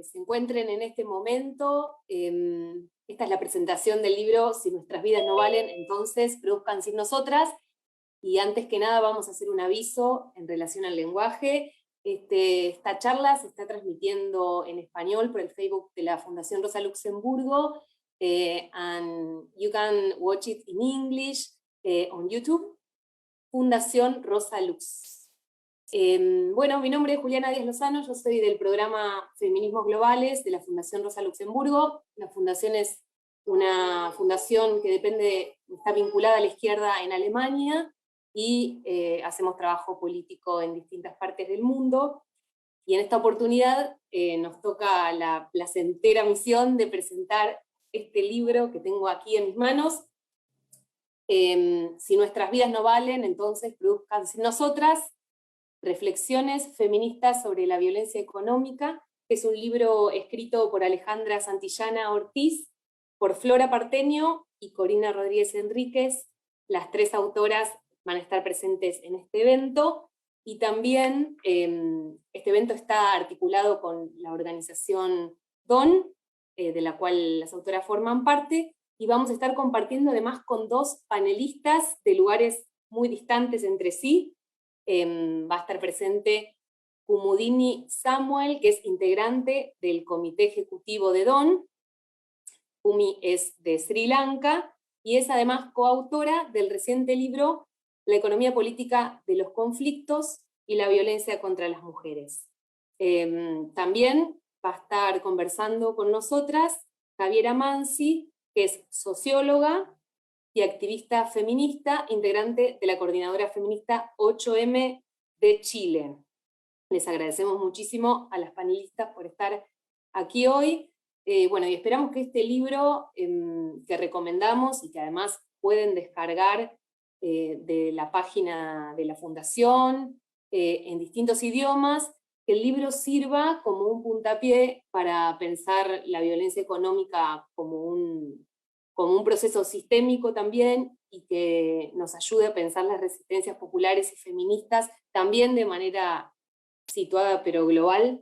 Se encuentren en este momento, esta es la presentación del libro Si nuestras vidas no valen, entonces produzcan sin nosotras, y antes que nada vamos a hacer un aviso en relación al lenguaje. Esta charla se está transmitiendo en español por el Facebook de la Fundación Rosa Luxemburgo, and you can watch it in English on YouTube, Fundación Rosa Lux. Bueno, mi nombre es Juliana Díaz Lozano, yo soy del programa Feminismos Globales de la Fundación Rosa Luxemburgo. La fundación es una fundación que está vinculada a la izquierda en Alemania, y hacemos trabajo político en distintas partes del mundo. Y en esta oportunidad nos toca la placentera misión de presentar este libro que tengo aquí en mis manos. Si nuestras vidas no valen, entonces produzcan sin nosotras. Reflexiones feministas sobre la violencia económica, que es un libro escrito por Alejandra Santillana Ortíz, por Partenio y Corina Rodríguez Enríquez. Las tres autoras van a estar presentes en este evento, y también este evento está articulado con la organización DON, de la cual las autoras forman parte, y vamos a estar compartiendo además con dos panelistas de lugares muy distantes entre sí. Va a estar presente Kumudini Samuel, que es integrante del comité ejecutivo de DON. Kumi es de Sri Lanka, y es además coautora del reciente libro La economía política de los conflictos y la violencia contra las mujeres. También va a estar conversando con nosotras Javiera Manzi, que es socióloga y activista feminista, integrante de la Coordinadora Feminista 8M de Chile. Les agradecemos muchísimo a las panelistas por estar aquí hoy. Bueno, y esperamos que este libro que recomendamos, y que además pueden descargar de la página de la Fundación en distintos idiomas, que el libro sirva como un puntapié para pensar la violencia económica como un proceso sistémico también, y que nos ayude a pensar las resistencias populares y feministas también de manera situada pero global.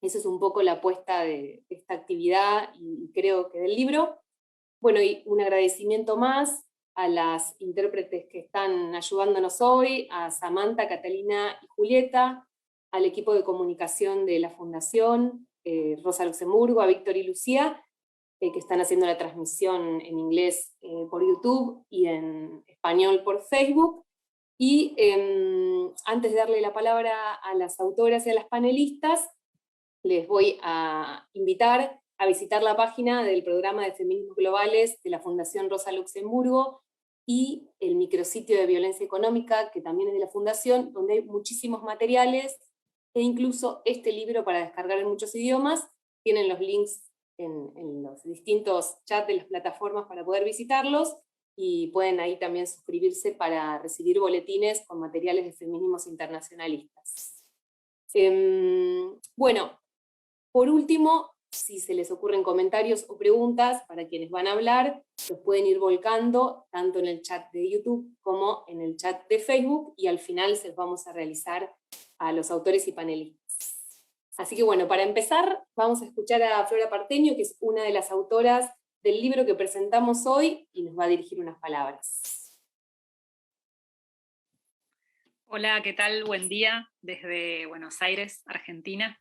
Esa es un poco la apuesta de esta actividad, y creo que del libro. Bueno, y un agradecimiento más a las intérpretes que están ayudándonos hoy, a Samantha, Catalina y Julieta, al equipo de comunicación de la Fundación, Rosa Luxemburgo, a Víctor y Lucía, que están haciendo la transmisión en inglés por YouTube y en español por Facebook. Y antes de darle la palabra a las autoras y a las panelistas, les voy a invitar a visitar la página del programa de Feminismos Globales de la Fundación Rosa Luxemburgo y el micrositio de violencia económica, que también es de la Fundación, donde hay muchísimos materiales, e incluso este libro para descargar en muchos idiomas. Tienen los links en los distintos chats de las plataformas para poder visitarlos, y pueden ahí también suscribirse para recibir boletines con materiales de feminismos internacionalistas. Bueno, por último, si se les ocurren comentarios o preguntas para quienes van a hablar, los pueden ir volcando tanto en el chat de YouTube como en el chat de Facebook, y al final se los vamos a realizar a los autores y panelistas. Así que bueno, para empezar vamos a escuchar a Flora Partenio, que es una de las autoras del libro que presentamos hoy, y nos va a dirigir unas palabras. Hola, ¿qué tal? Buen día desde Buenos Aires, Argentina.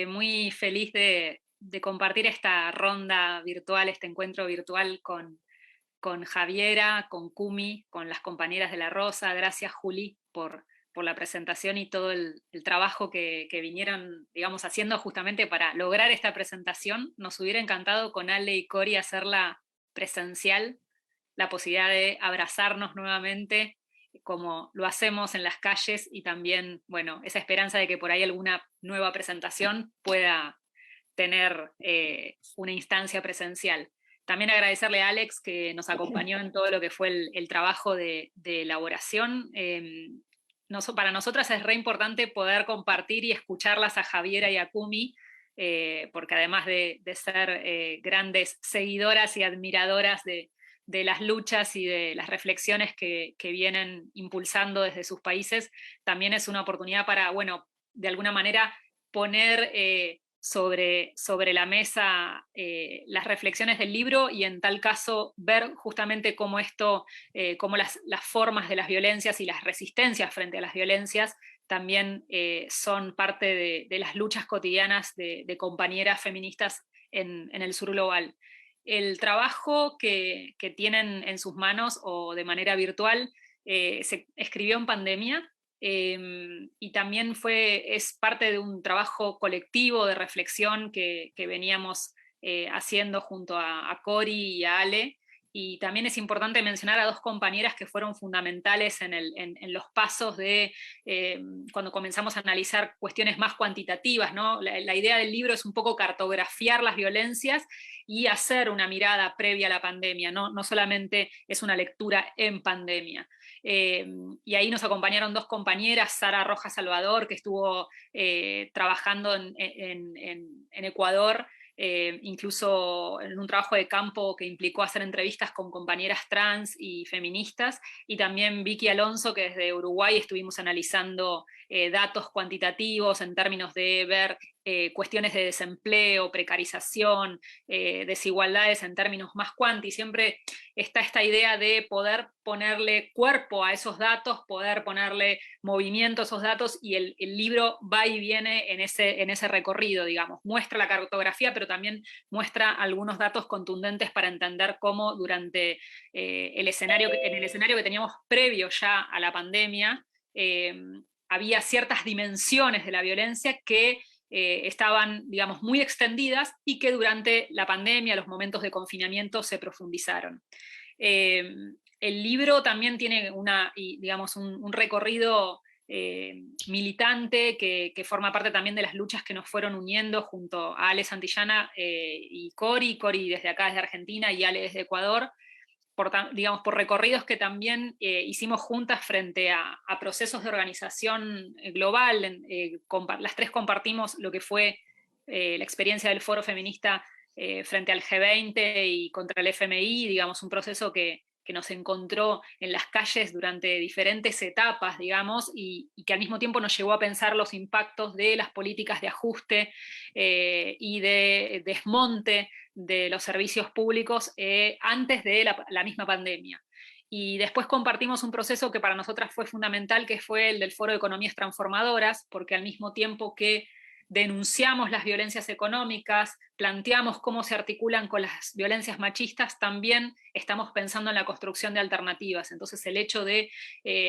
Muy feliz de compartir esta ronda virtual, este encuentro virtual con Javiera, con Kumi, con las compañeras de la Rosa. Gracias, Juli, por la presentación y todo el trabajo que vinieron, digamos, haciendo justamente para lograr esta presentación. Nos hubiera encantado con Ale y Cori hacerla presencial, la posibilidad de abrazarnos nuevamente como lo hacemos en las calles, y también, bueno, esa esperanza de que por ahí alguna nueva presentación pueda tener una instancia presencial. También agradecerle a Alex, que nos acompañó en todo lo que fue el trabajo de elaboración. Para nosotras es re importante poder compartir y escucharlas a Javiera y a Kumi, porque además de ser grandes seguidoras y admiradoras de las luchas y de las reflexiones que vienen impulsando desde sus países, también es una oportunidad para, bueno, de alguna manera poner sobre la mesa las reflexiones del libro, y en tal caso ver justamente cómo cómo las formas de las violencias y las resistencias frente a las violencias también son parte de las luchas cotidianas de compañeras feministas en el sur global. El trabajo que tienen en sus manos o de manera virtual se escribió en pandemia, y también es parte de un trabajo colectivo de reflexión que veníamos haciendo junto a Cori y a Ale. Y también es importante mencionar a dos compañeras que fueron fundamentales en los pasos de cuando comenzamos a analizar cuestiones más cuantitativas, ¿no? La idea del libro es un poco cartografiar las violencias y hacer una mirada previa a la pandemia, no solamente es una lectura en pandemia. Y ahí nos acompañaron dos compañeras, Sara Rojas Salvador, que estuvo trabajando en Ecuador, incluso en un trabajo de campo que implicó hacer entrevistas con compañeras trans y feministas, y también Vicky Alonso, que desde Uruguay estuvimos analizando datos cuantitativos en términos de ver cuestiones de desempleo, precarización, desigualdades en términos más cuanti. Siempre está esta idea de poder ponerle cuerpo a esos datos, poder ponerle movimiento a esos datos, y el libro va y viene en ese recorrido, digamos. Muestra la cartografía, pero también muestra algunos datos contundentes para entender cómo durante en el escenario que teníamos previo ya a la pandemia, había ciertas dimensiones de la violencia que estaban, digamos, muy extendidas, y que durante la pandemia, los momentos de confinamiento, se profundizaron. El libro también tiene digamos, un recorrido militante que forma parte también de las luchas que nos fueron uniendo junto a Ale Santillana y Cori desde acá, desde Argentina, y Ale desde Ecuador, por recorridos que también hicimos juntas frente a procesos de organización global. Las tres compartimos lo que fue la experiencia del Foro Feminista frente al G20 y contra el FMI, digamos, un proceso que nos encontró en las calles durante diferentes etapas, digamos, y que al mismo tiempo nos llevó a pensar los impactos de las políticas de ajuste y de desmonte de los servicios públicos antes de la misma pandemia. Y después compartimos un proceso que para nosotras fue fundamental, que fue el del Foro de Economías Transformadoras, porque al mismo tiempo que denunciamos las violencias económicas, planteamos cómo se articulan con las violencias machistas, también estamos pensando en la construcción de alternativas. Entonces el hecho de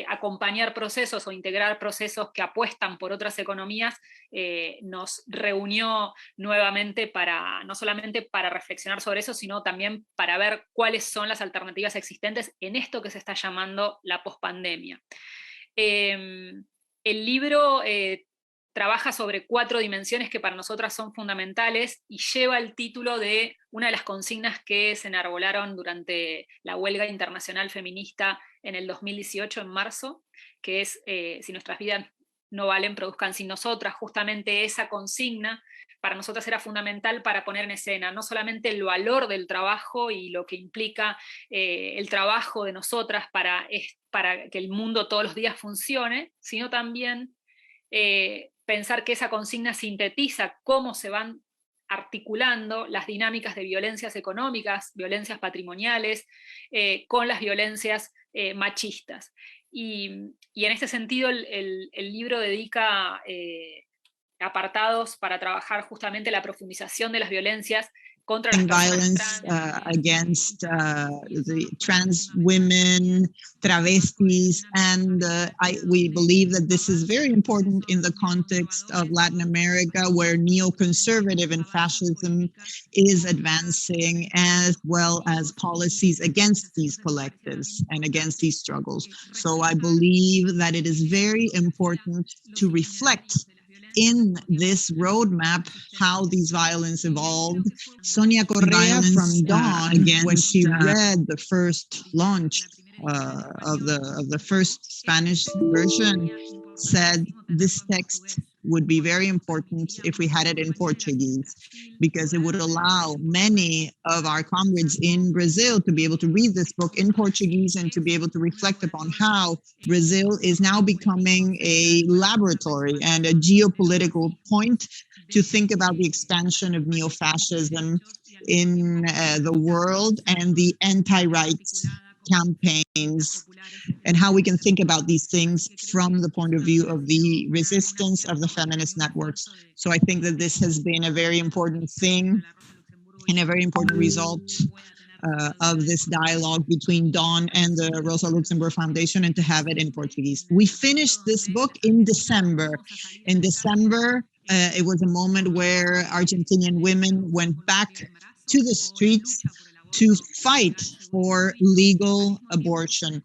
acompañar procesos o integrar procesos que apuestan por otras economías nos reunió nuevamente para, no solamente para reflexionar sobre eso, sino también para ver cuáles son las alternativas existentes en esto que se está llamando la pospandemia. El libro trabaja sobre 4 dimensiones que para nosotras son fundamentales y lleva el título de una de las consignas que se enarbolaron durante la huelga internacional feminista en el 2018, en marzo, que es si nuestras vidas no valen, produzcan sin nosotras. Justamente esa consigna para nosotras era fundamental para poner en escena no solamente el valor del trabajo y lo que implica el trabajo de nosotras para que el mundo todos los días funcione, sino también pensar que esa consigna sintetiza cómo se van articulando las dinámicas de violencias económicas, violencias patrimoniales, con las violencias machistas. Y en este sentido el libro dedica apartados para trabajar justamente la profundización de las violencias contra las violence against the trans women, travestis, and we believe that this is very important in the context of Latin America, where neoconservative and fascism is advancing, as well as policies against these collectives and against these struggles. So I believe that it is very important to reflect in this roadmap how these violence evolved. Sonia Correa from Dawn, when she read the first launch of the first Spanish version, said this text would be very important if we had it in Portuguese, because it would allow many of our comrades in Brazil to be able to read this book in Portuguese and to be able to reflect upon how Brazil is now becoming a laboratory and a geopolitical point to think about the expansion of neo-fascism in the world and the anti-rights campaigns, and how we can think about these things from the point of view of the resistance of the feminist networks. So I think that this has been a very important thing and a very important result of this dialogue between Dawn and the Rosa Luxemburg Foundation, and to have it in Portuguese. We finished this book in December. In December, it was a moment where Argentinian women went back to the streets to fight for legal abortion.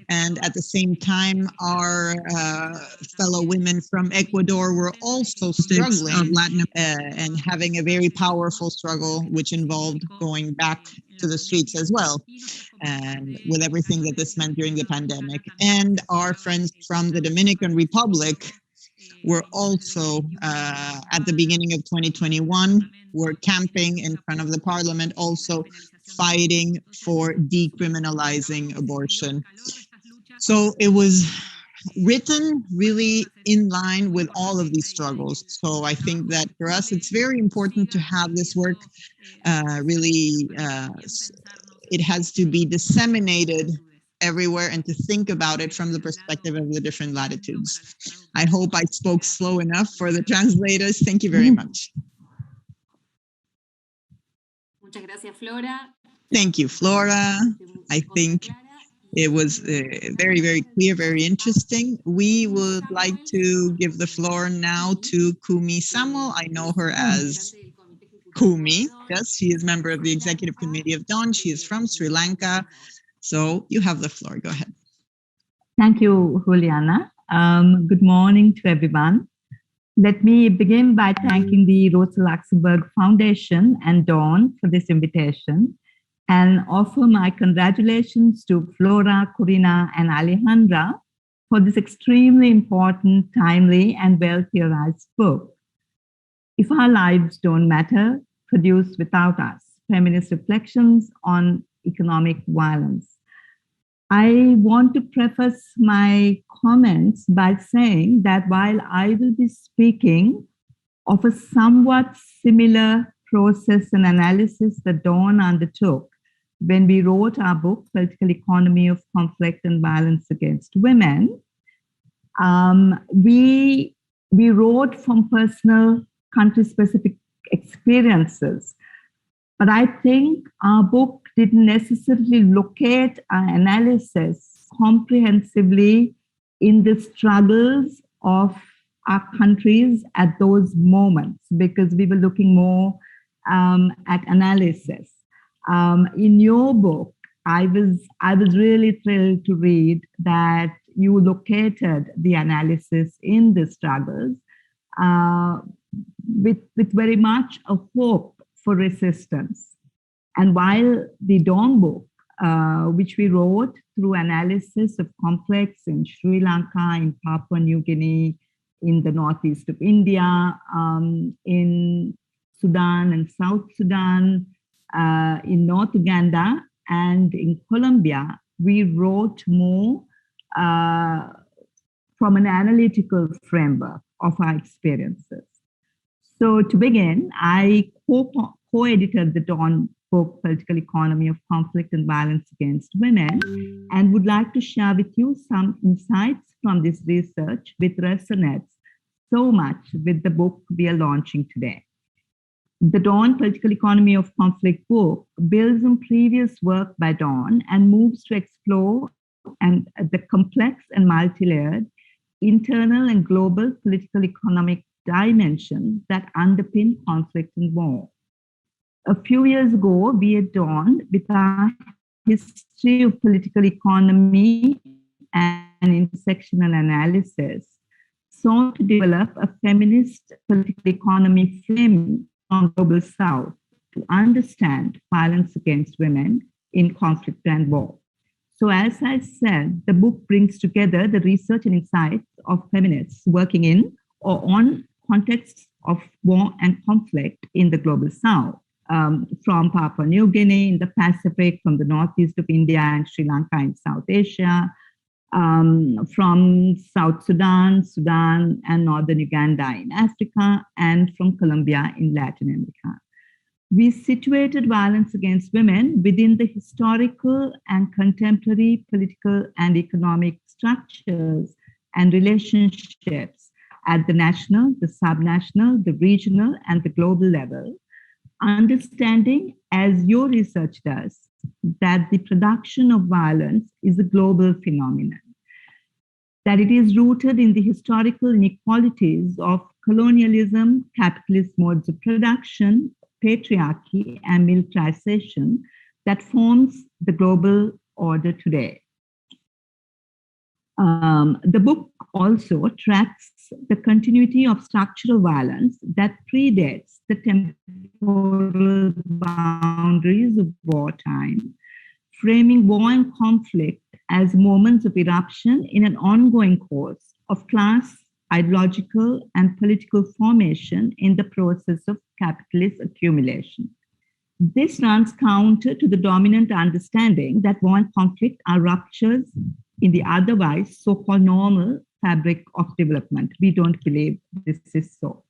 And at the same time, our fellow women from Ecuador were also struggling and having a very powerful struggle, which involved going back to the streets as well, and with everything that this meant during the pandemic. And our friends from the Dominican Republic were also, at the beginning of 2021, were camping in front of the parliament, also fighting for decriminalizing abortion. So it was written really in line with all of these struggles. So I think that for us, it's very important to have this work it has to be disseminated everywhere and to think about it from the perspective of the different latitudes. I hope I spoke slow enough for the translators. Thank you very much. Muchas gracias, Flora. Thank you, Flora. I think it was very, very clear, very interesting. We would like to give the floor now to Kumudini Samuel. I know her as Kumi. Yes, she is member of the executive committee of Dawn. She is from Sri Lanka. So you have the floor. Go ahead. Thank you, Juliana. Good morning to everyone. Let me begin by thanking the Rosa Luxemburg Foundation and Dawn for this invitation, and offer my congratulations to Flora, Corina, and Alejandra for this extremely important, timely, and well-theorized book. If Our Lives Don't Matter, produced without us, feminist reflections on economic violence. I want to preface my comments by saying that while I will be speaking of a somewhat similar process and analysis that Dawn undertook when we wrote our book, Political Economy of Conflict and Violence Against Women, we wrote from personal country-specific experiences. But I think our book didn't necessarily locate our analysis comprehensively in the struggles of our countries at those moments, because we were looking more at analysis. In your book, I was really thrilled to read that you located the analysis in the struggles with very much a hope for resistance. And while the Dawn book, which we wrote through analysis of conflicts in Sri Lanka, in Papua New Guinea, in the northeast of India, in Sudan and South Sudan, in North Uganda, and in Colombia, we wrote more from an analytical framework of our experiences. So to begin, I co-edited the Dawn book, Political Economy of Conflict and Violence Against Women, and would like to share with you some insights from this research which resonates so much with the book we are launching today. The Dawn Political Economy of Conflict book builds on previous work by Dawn and moves to explore the complex and multi-layered internal and global political economic dimensions that underpin conflict and war. A few years ago, we at Dawn, with our history of political economy and intersectional analysis, sought to develop a feminist political economy framing from Global South to understand violence against women in conflict and war. So as I said, the book brings together the research and insights of feminists working in or on contexts of war and conflict in the Global South, from Papua New Guinea in the Pacific, from the northeast of India and Sri Lanka in South Asia, from South Sudan, Sudan, and Northern Uganda in Africa, and from Colombia in Latin America. We situated violence against women within the historical and contemporary political and economic structures and relationships at the national, the subnational, the regional, and the global level, understanding, as your research does, that the production of violence is a global phenomenon, that it is rooted in the historical inequalities of colonialism, capitalist modes of production, patriarchy, and militarization that forms the global order today. The book also tracks the continuity of structural violence that predates the temporal boundaries of wartime, framing war and conflict as moments of eruption in an ongoing course of class, ideological, and political formation in the process of capitalist accumulation. This runs counter to the dominant understanding that war and conflict are ruptures in the otherwise so-called normal fabric of development. We don't believe this is so.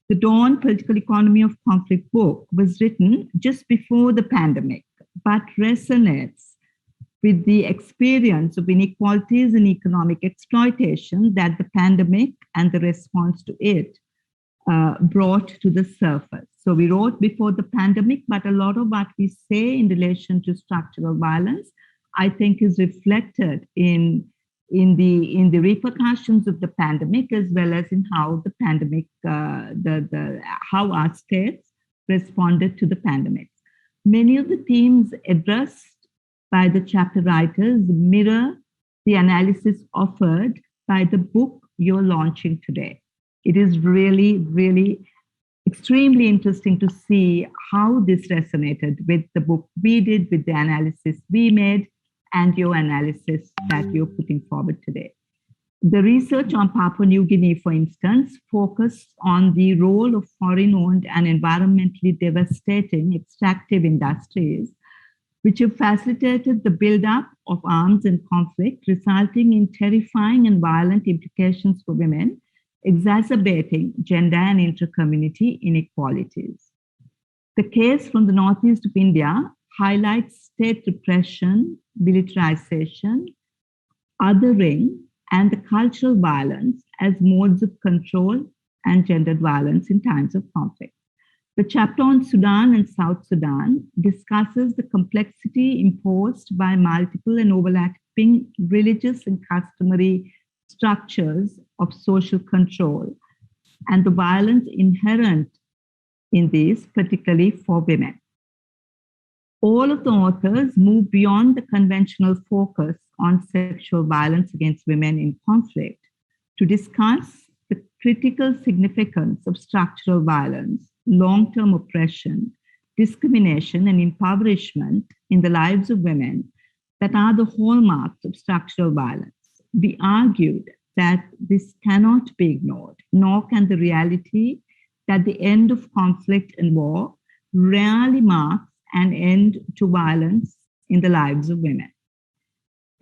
The Dawn Political Economy of Conflict book was written just before the pandemic, but resonates with the experience of inequalities and economic exploitation that the pandemic and the response to it brought to the surface. So we wrote before the pandemic, but a lot of what we say in relation to structural violence, I think, is reflected in the repercussions of the pandemic, as well as in how the pandemic, how our states responded to the pandemic. Many of the themes addressed by the chapter writers mirror the analysis offered by the book you're launching today. It is really, really extremely interesting to see how this resonated with the book we did, with the analysis we made, and your analysis that you're putting forward today. The research on Papua New Guinea, for instance, focused on the role of foreign-owned and environmentally devastating extractive industries, which have facilitated the buildup of arms and conflict, resulting in terrifying and violent implications for women, exacerbating gender and inter-community inequalities. The case from the northeast of India highlights state repression, militarization, othering, and the cultural violence as modes of control and gendered violence in times of conflict. The chapter on Sudan and South Sudan discusses the complexity imposed by multiple and overlapping religious and customary structures of social control and the violence inherent in these, particularly for women. All of the authors move beyond the conventional focus on sexual violence against women in conflict to discuss the critical significance of structural violence, long-term oppression, discrimination, and impoverishment in the lives of women that are the hallmarks of structural violence. We argued that this cannot be ignored, nor can the reality that the end of conflict and war rarely marks an end to violence in the lives of women.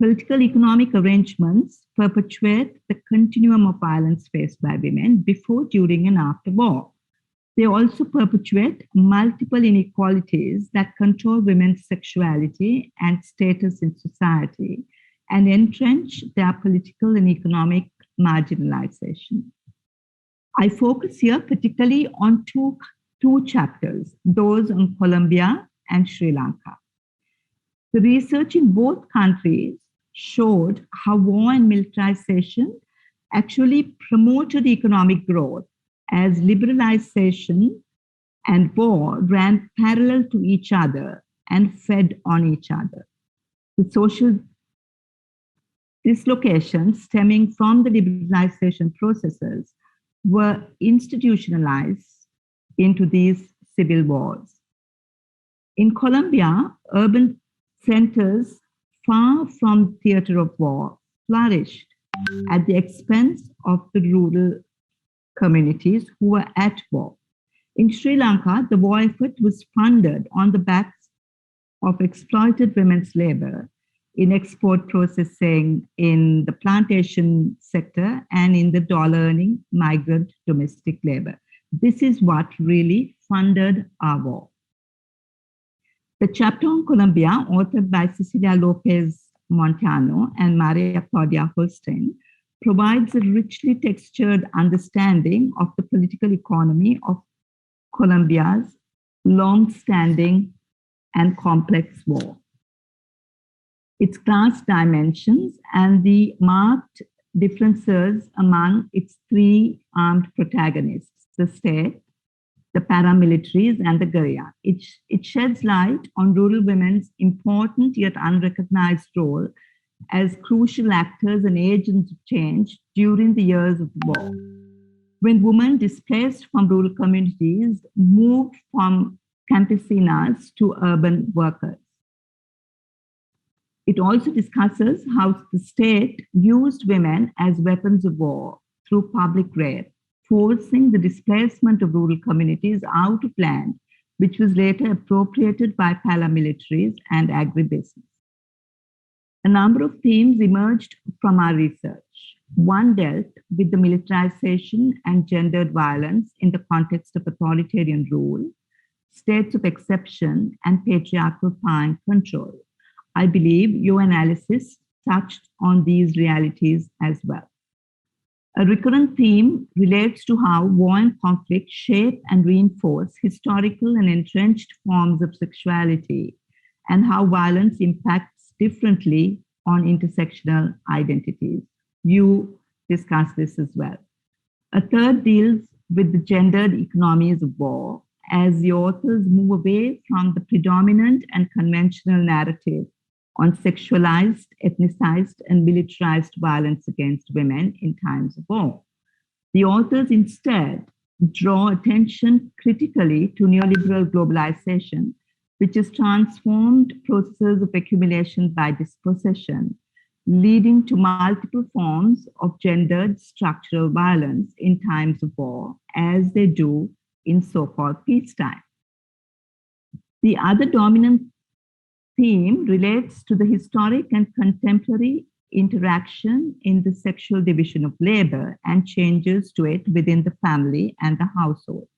Political economic arrangements perpetuate the continuum of violence faced by women before, during, and after war. They also perpetuate multiple inequalities that control women's sexuality and status in society and entrench their political and economic marginalization. I focus here particularly on two chapters, those on Colombia and Sri Lanka. The research in both countries showed how war and militarization actually promoted economic growth, as liberalization and war ran parallel to each other and fed on each other. The social dislocations stemming from the liberalization processes were institutionalized into these civil wars. In Colombia, urban centers far from theater of war flourished at the expense of the rural communities who were at war. In Sri Lanka, the war effort was funded on the backs of exploited women's labor in export processing, in the plantation sector, and in the dollar-earning migrant domestic labor. This is what really funded our war. The chapter on Colombia, authored by Cecilia Lopez Montano and Maria Claudia Holstein, provides a richly textured understanding of the political economy of Colombia's long-standing and complex war, its class dimensions, and the marked differences among its three armed protagonists, the state, the paramilitaries, and the guerrilla. It sheds light on rural women's important yet unrecognized role as crucial actors and agents of change during the years of the war, when women displaced from rural communities moved from campesinas to urban workers. It also discusses how the state used women as weapons of war through public rape, forcing the displacement of rural communities out of land, which was later appropriated by paramilitaries and agribusiness. A number of themes emerged from our research. One dealt with the militarization and gendered violence in the context of authoritarian rule, states of exception, and patriarchal power and control. I believe your analysis touched on these realities as well. A recurrent theme relates to how war and conflict shape and reinforce historical and entrenched forms of sexuality, and how violence impacts differently on intersectional identities. You discuss this as well. A third deals with the gendered economies of war, as the authors move away from the predominant and conventional narrative on sexualized, ethnicized, and militarized violence against women in times of war. The authors instead draw attention critically to neoliberal globalization, which has transformed processes of accumulation by dispossession, leading to multiple forms of gendered structural violence in times of war, as they do in so-called peacetime. The other dominant theme relates to the historic and contemporary interaction in the sexual division of labor and changes to it within the family and the household.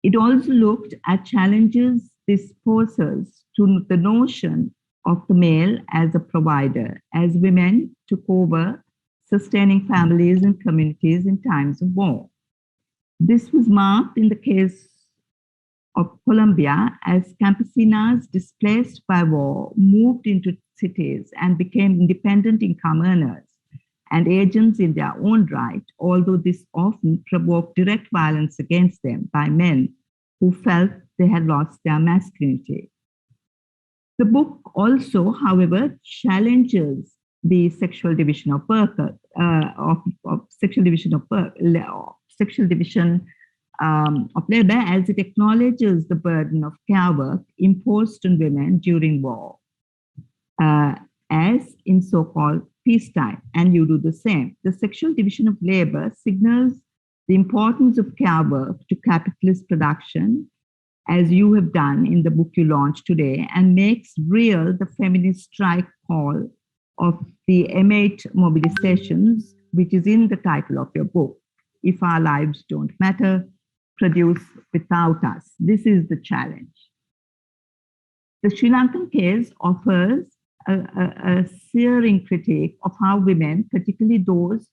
It also looked at challenges this poses to the notion of the male as a provider, as women took over sustaining families and communities in times of war. This was marked in the case of Colombia as campesinas displaced by war moved into cities and became independent income earners and agents in their own right, although this often provoked direct violence against them by men who felt they had lost their masculinity. The book also, however, challenges the sexual division of work, sexual division of labor, as it acknowledges the burden of care work imposed on women during war, as in so-called peacetime, and you do the same. The sexual division of labor signals the importance of care work to capitalist production, as you have done in the book you launched today, and makes real the feminist strike call of the M8 mobilizations, which is in the title of your book. If our lives don't matter, produce without us. This is the challenge. The Sri Lankan case offers a searing critique of how women, particularly those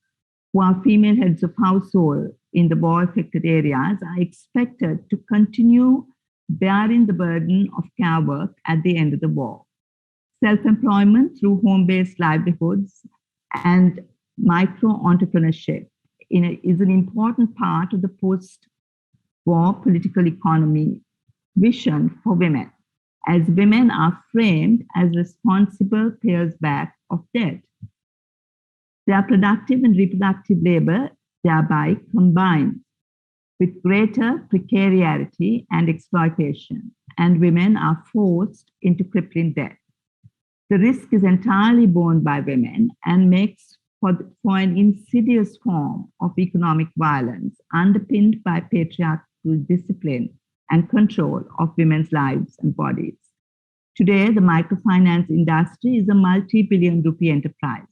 who are female heads of household in the war-affected areas, are expected to continue bearing the burden of care work at the end of the war. Self-employment through home-based livelihoods and micro-entrepreneurship is an important part of the post-war political economy vision for women, as women are framed as responsible payers back of debt. Their productive and reproductive labor thereby combined with greater precarity and exploitation, and women are forced into crippling debt. The risk is entirely borne by women and makes for an insidious form of economic violence underpinned by patriarchal discipline and control of women's lives and bodies. Today, the microfinance industry is a multi-billion rupee enterprise,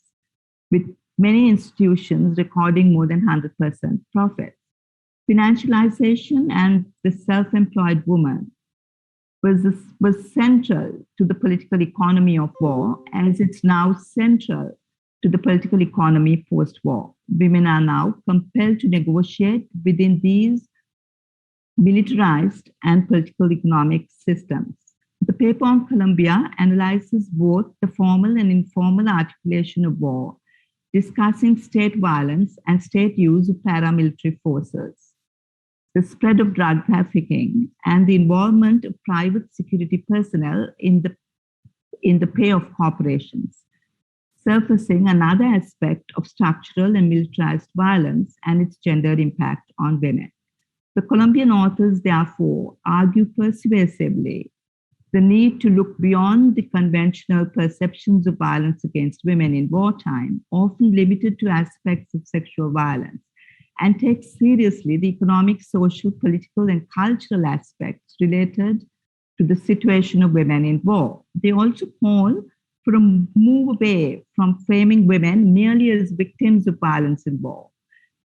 with many institutions recording more than 100% profit. Financialization and the self-employed woman was central to the political economy of war, as it's now central to the political economy post-war. Women are now compelled to negotiate within these militarized and political economic systems. The paper on Colombia analyzes both the formal and informal articulation of war, discussing state violence and state use of paramilitary forces, the spread of drug trafficking, and the involvement of private security personnel in the pay of corporations, surfacing another aspect of structural and militarized violence and its gendered impact on women. The Colombian authors, therefore, argue persuasively the need to look beyond the conventional perceptions of violence against women in wartime, often limited to aspects of sexual violence, and take seriously the economic, social, political, and cultural aspects related to the situation of women in war. They also call for a move away from framing women merely as victims of violence in war.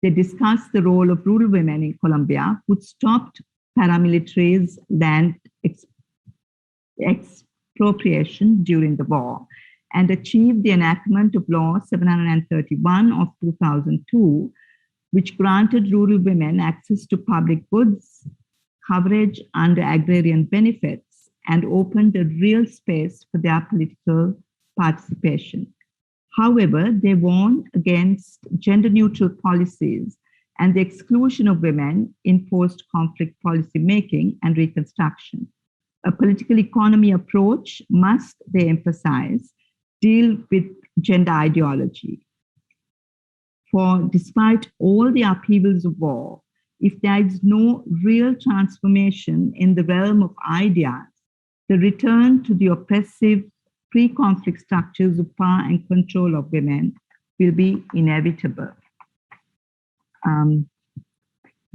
They discuss the role of rural women in Colombia, who stopped paramilitaries' land expropriation during the war and achieved the enactment of Law 731 of 2002, which granted rural women access to public goods, coverage under agrarian benefits, and opened a real space for their political participation. However, they warned against gender-neutral policies and the exclusion of women in post-conflict policy making and reconstruction. A political economy approach must, they emphasize, deal with gender ideology. For despite all the upheavals of war, if there is no real transformation in the realm of ideas, the return to the oppressive pre-conflict structures of power and control of women will be inevitable.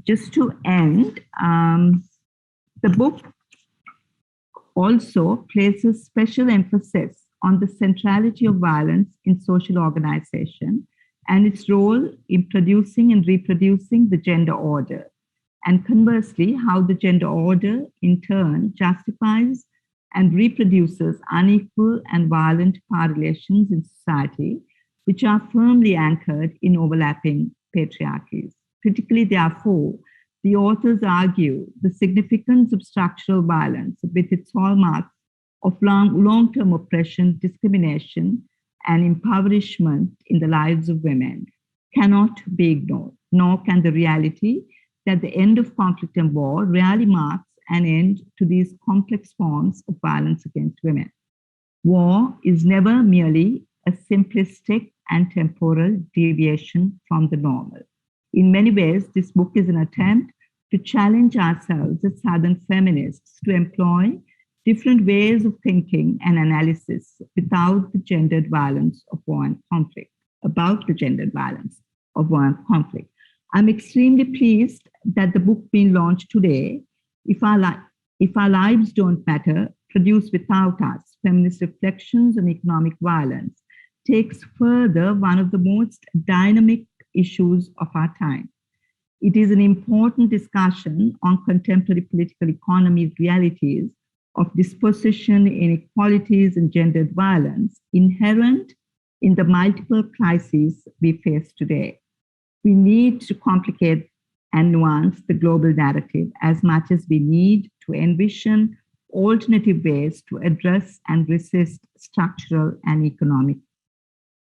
Just to end, the book also places special emphasis on the centrality of violence in social organization and its role in producing and reproducing the gender order. and conversely, how the gender order in turn justifies and reproduces unequal and violent power relations in society, which are firmly anchored in overlapping patriarchies. Critically, therefore, the authors argue the significance of structural violence with its hallmarks of long-term oppression, discrimination, and impoverishment in the lives of women cannot be ignored, nor can the reality that the end of conflict and war rarely marks an end to these complex forms of violence against women. War is never merely a simplistic and temporal deviation from the normal. In many ways, this book is an attempt to challenge ourselves as Southern feminists to employ different ways of thinking and analysis without the gendered violence of war and conflict, about the gendered violence of war and conflict. I'm extremely pleased that the book being launched today, If Our Lives Don't Matter, Produced Without Us, Feminist Reflections on Economic Violence, takes further one of the most dynamic issues of our time. It is an important discussion on contemporary political economy realities of dispossession, inequalities, and gendered violence inherent in the multiple crises we face today. We need to complicate and nuance the global narrative as much as we need to envision alternative ways to address and resist structural and economic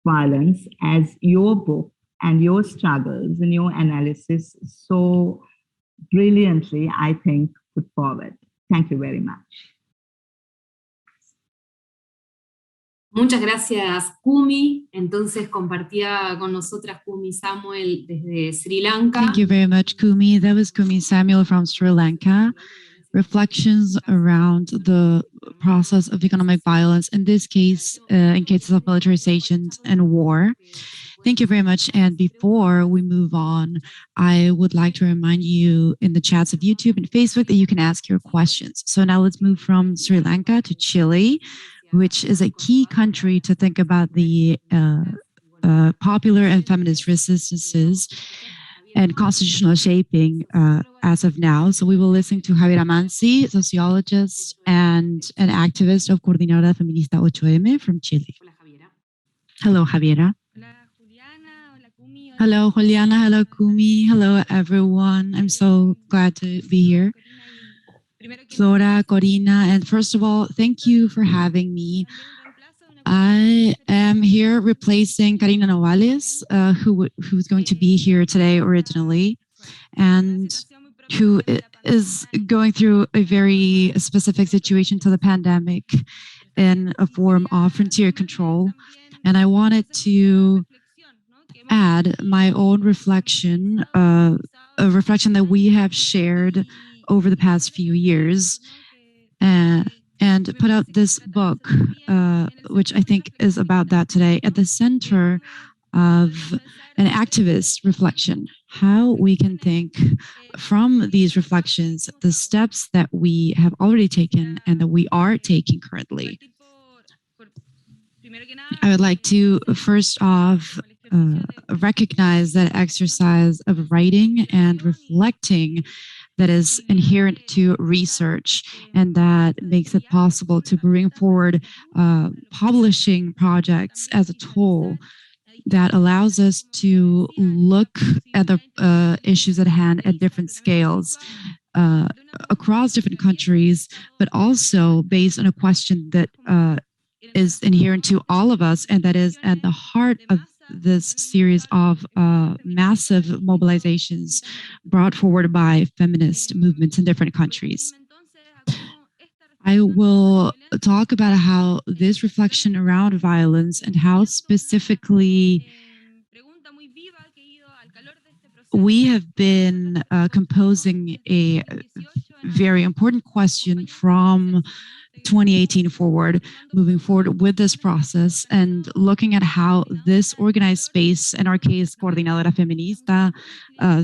violence, as your book and your struggles and your analysis so brilliantly, I think, put forward. Thank you very much. Muchas gracias, Kumi. Entonces compartía con nosotras Kumudini Samuel desde Sri Lanka. Thank you very much, Kumi. That was Kumudini Samuel from Sri Lanka. Reflections around the process of economic violence, in this case, in cases of militarization and war. Thank you very much. And before we move on, I would like to remind you in the chats of YouTube and Facebook that you can ask your questions. So now let's move from Sri Lanka to Chile, which is a key country to think about the popular and feminist resistances and constitutional shaping as of now. So we will listen to Javiera Manzi, sociologist and an activist of Coordinadora Feminista 8M from Chile. Hello, Javiera. Hello, Juliana. Hello, Kumi. Hello, everyone. I'm so glad to be here. Flora, Corina, and first of all, thank you for having me. I am here replacing Karina Novales, who's going to be here today originally, and who is going through a very specific situation to the pandemic in a form of frontier control. And I wanted to add my own reflection, a reflection that we have shared over the past few years, and put out this book, which I think is about that today, at the center of an activist reflection, how we can think from these reflections, the steps that we have already taken and that we are taking currently. I would like to first off recognize that exercise of writing and reflecting that is inherent to research, and that makes it possible to bring forward publishing projects as a tool that allows us to look at the issues at hand at different scales across different countries, but also based on a question that is inherent to all of us, and that is at the heart of this series of massive mobilizations brought forward by feminist movements in different countries. I will talk about how this reflection around violence and how specifically we have been composing a very important question from 2018 forward, moving forward with this process and looking at how this organized space, in our case, Coordinadora Feminista,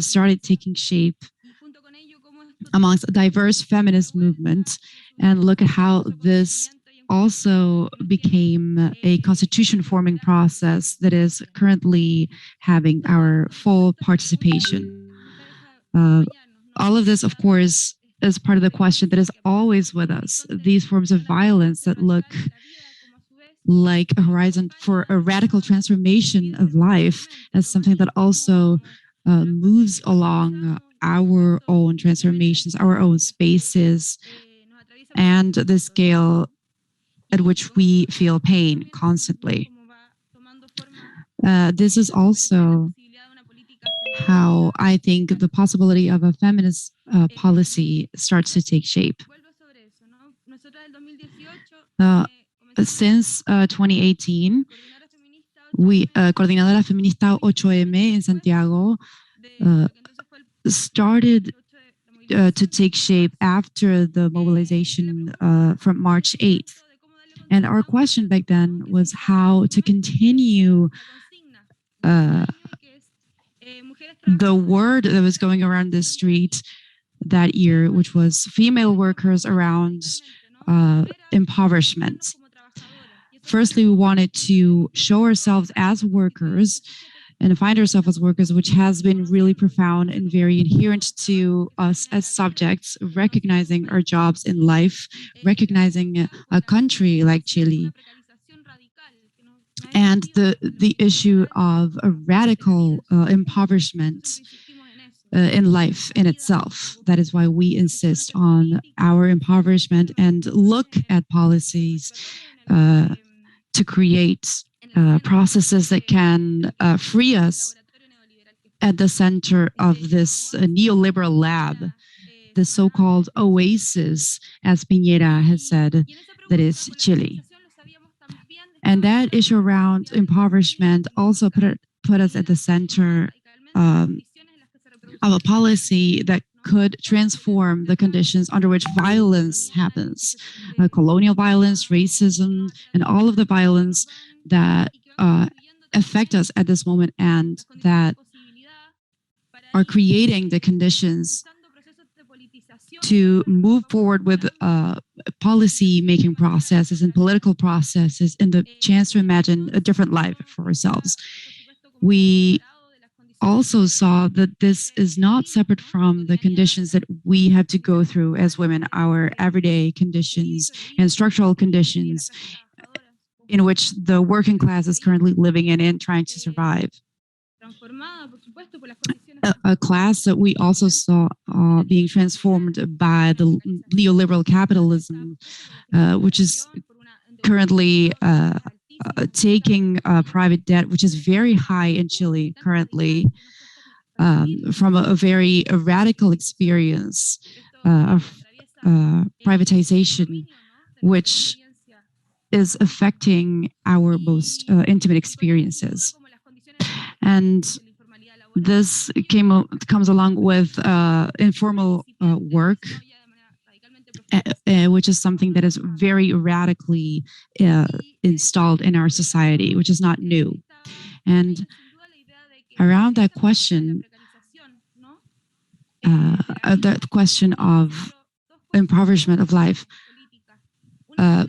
started taking shape amongst a diverse feminist movement, and look at how this also became a constitution forming process that is currently having our full participation. all of this, of course, is part of the question that is always with us. These forms of violence that look like a horizon for a radical transformation of life as something that also moves along our own transformations, our own spaces, and the scale at which we feel pain constantly. This is also how I think the possibility of a feminist policy starts to take shape. Since 2018, we, Coordinadora Feminista 8M in Santiago, started to take shape after the mobilization from March 8th. And our question back then was how to continue the word that was going around the street that year, which was female workers around impoverishment. Firstly, we wanted to show ourselves as workers and find ourselves as workers, which has been really profound and very inherent to us as subjects, recognizing our jobs in life, recognizing a country like Chile, and the issue of a radical impoverishment in life in itself. That is why we insist on our impoverishment and look at policies to create processes that can free us at the center of this neoliberal lab, the so-called oasis, as Piñera has said, that is Chile. And that issue around impoverishment also put us at the center of a policy that could transform the conditions under which violence happens, colonial violence, racism, and all of the violence that affect us at this moment and that are creating the conditions to move forward with policy-making processes and political processes and the chance to imagine a different life for ourselves. We also saw that this is not separate from the conditions that we have to go through as women, our everyday conditions and structural conditions in which the working class is currently living in and trying to survive. A class that we also saw being transformed by the neoliberal capitalism, which is currently taking private debt, which is very high in Chile currently, from a very radical experience of privatization, which is affecting our most intimate experiences. And this comes along with informal work, which is something that is very radically installed in our society, which is not new. And around that question of impoverishment of life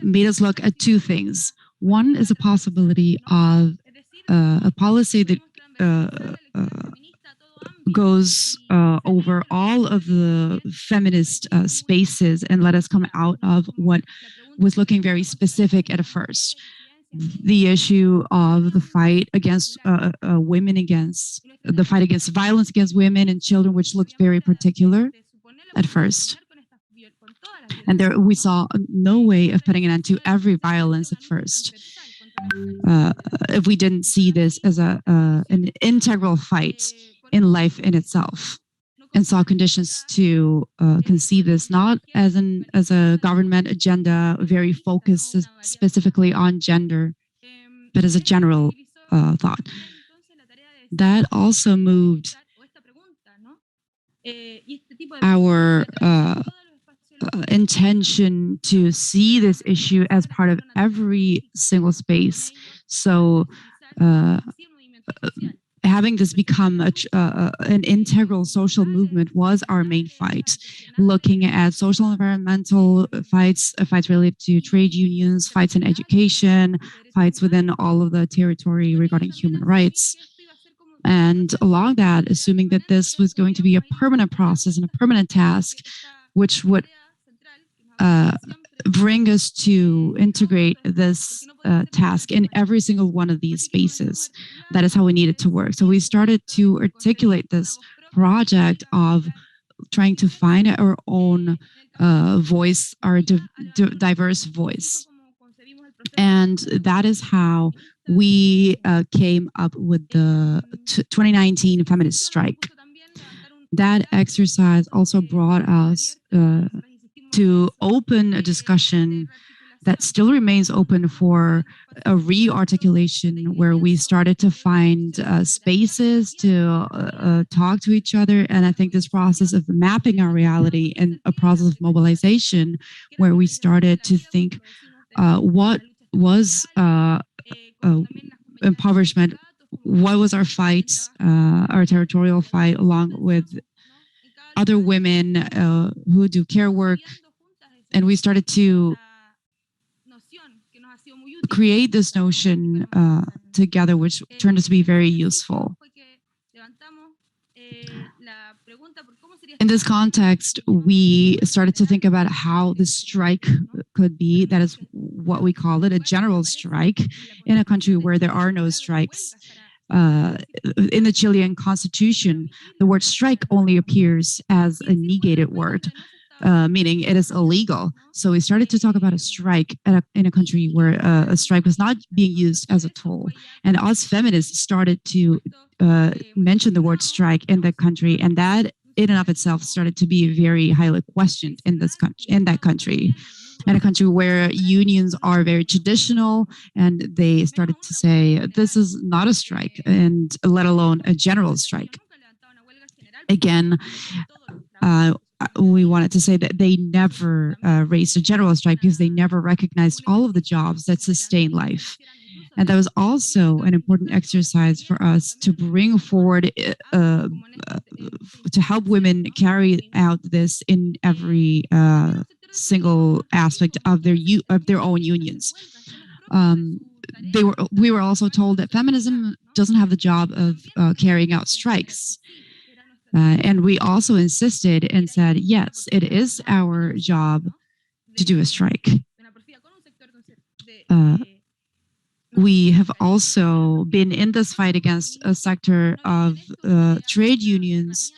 made us look at two things. One is a possibility of a policy that goes over all of the feminist spaces and let us come out of what was looking very specific at first. The issue of the fight against women, against the fight against violence against women and children, which looked very particular at first. And there we saw no way of putting an end to every violence at first. If we didn't see this as an integral fight in life in itself, and saw conditions to conceive this not as a government agenda very focused specifically on gender, but as a general thought. That also moved our intention to see this issue as part of every single space. So having this become an integral social movement was our main fight, looking at social and environmental fights, fights related to trade unions, fights in education, fights within all of the territory regarding human rights. And along that, assuming that this was going to be a permanent process and a permanent task, which would bring us to integrate this task in every single one of these spaces. That is how we needed to work. So we started to articulate this project of trying to find our own voice, our diverse voice. And that is how we came up with the 2019 feminist strike. That exercise also brought us to open a discussion that still remains open for a re-articulation, where we started to find spaces to talk to each other. And I think this process of mapping our reality and a process of mobilization, where we started to think what was impoverishment, what was our fight, our territorial fight, along with other women who do care work. And we started to create this notion together, which turned out to be very useful. In this context, we started to think about how the strike could be. That is what we call it, a general strike in a country where there are no strikes. In the Chilean constitution, the word strike only appears as a negated word, meaning it is illegal. So we started to talk about a strike in a country where a strike was not being used as a tool. And us feminists started to mention the word strike in the country, and that in and of itself started to be very highly questioned in this country, in a country where unions are very traditional, and they started to say this is not a strike, and let alone a general strike. Again, we wanted to say that they never raised a general strike because they never recognized all of the jobs that sustain life. And that was also an important exercise for us to bring forward, to help women carry out this in every single aspect of their own unions. We were also told that feminism doesn't have the job of carrying out strikes. And we also insisted and said, yes, it is our job to do a strike. We have also been in this fight against a sector of trade unions,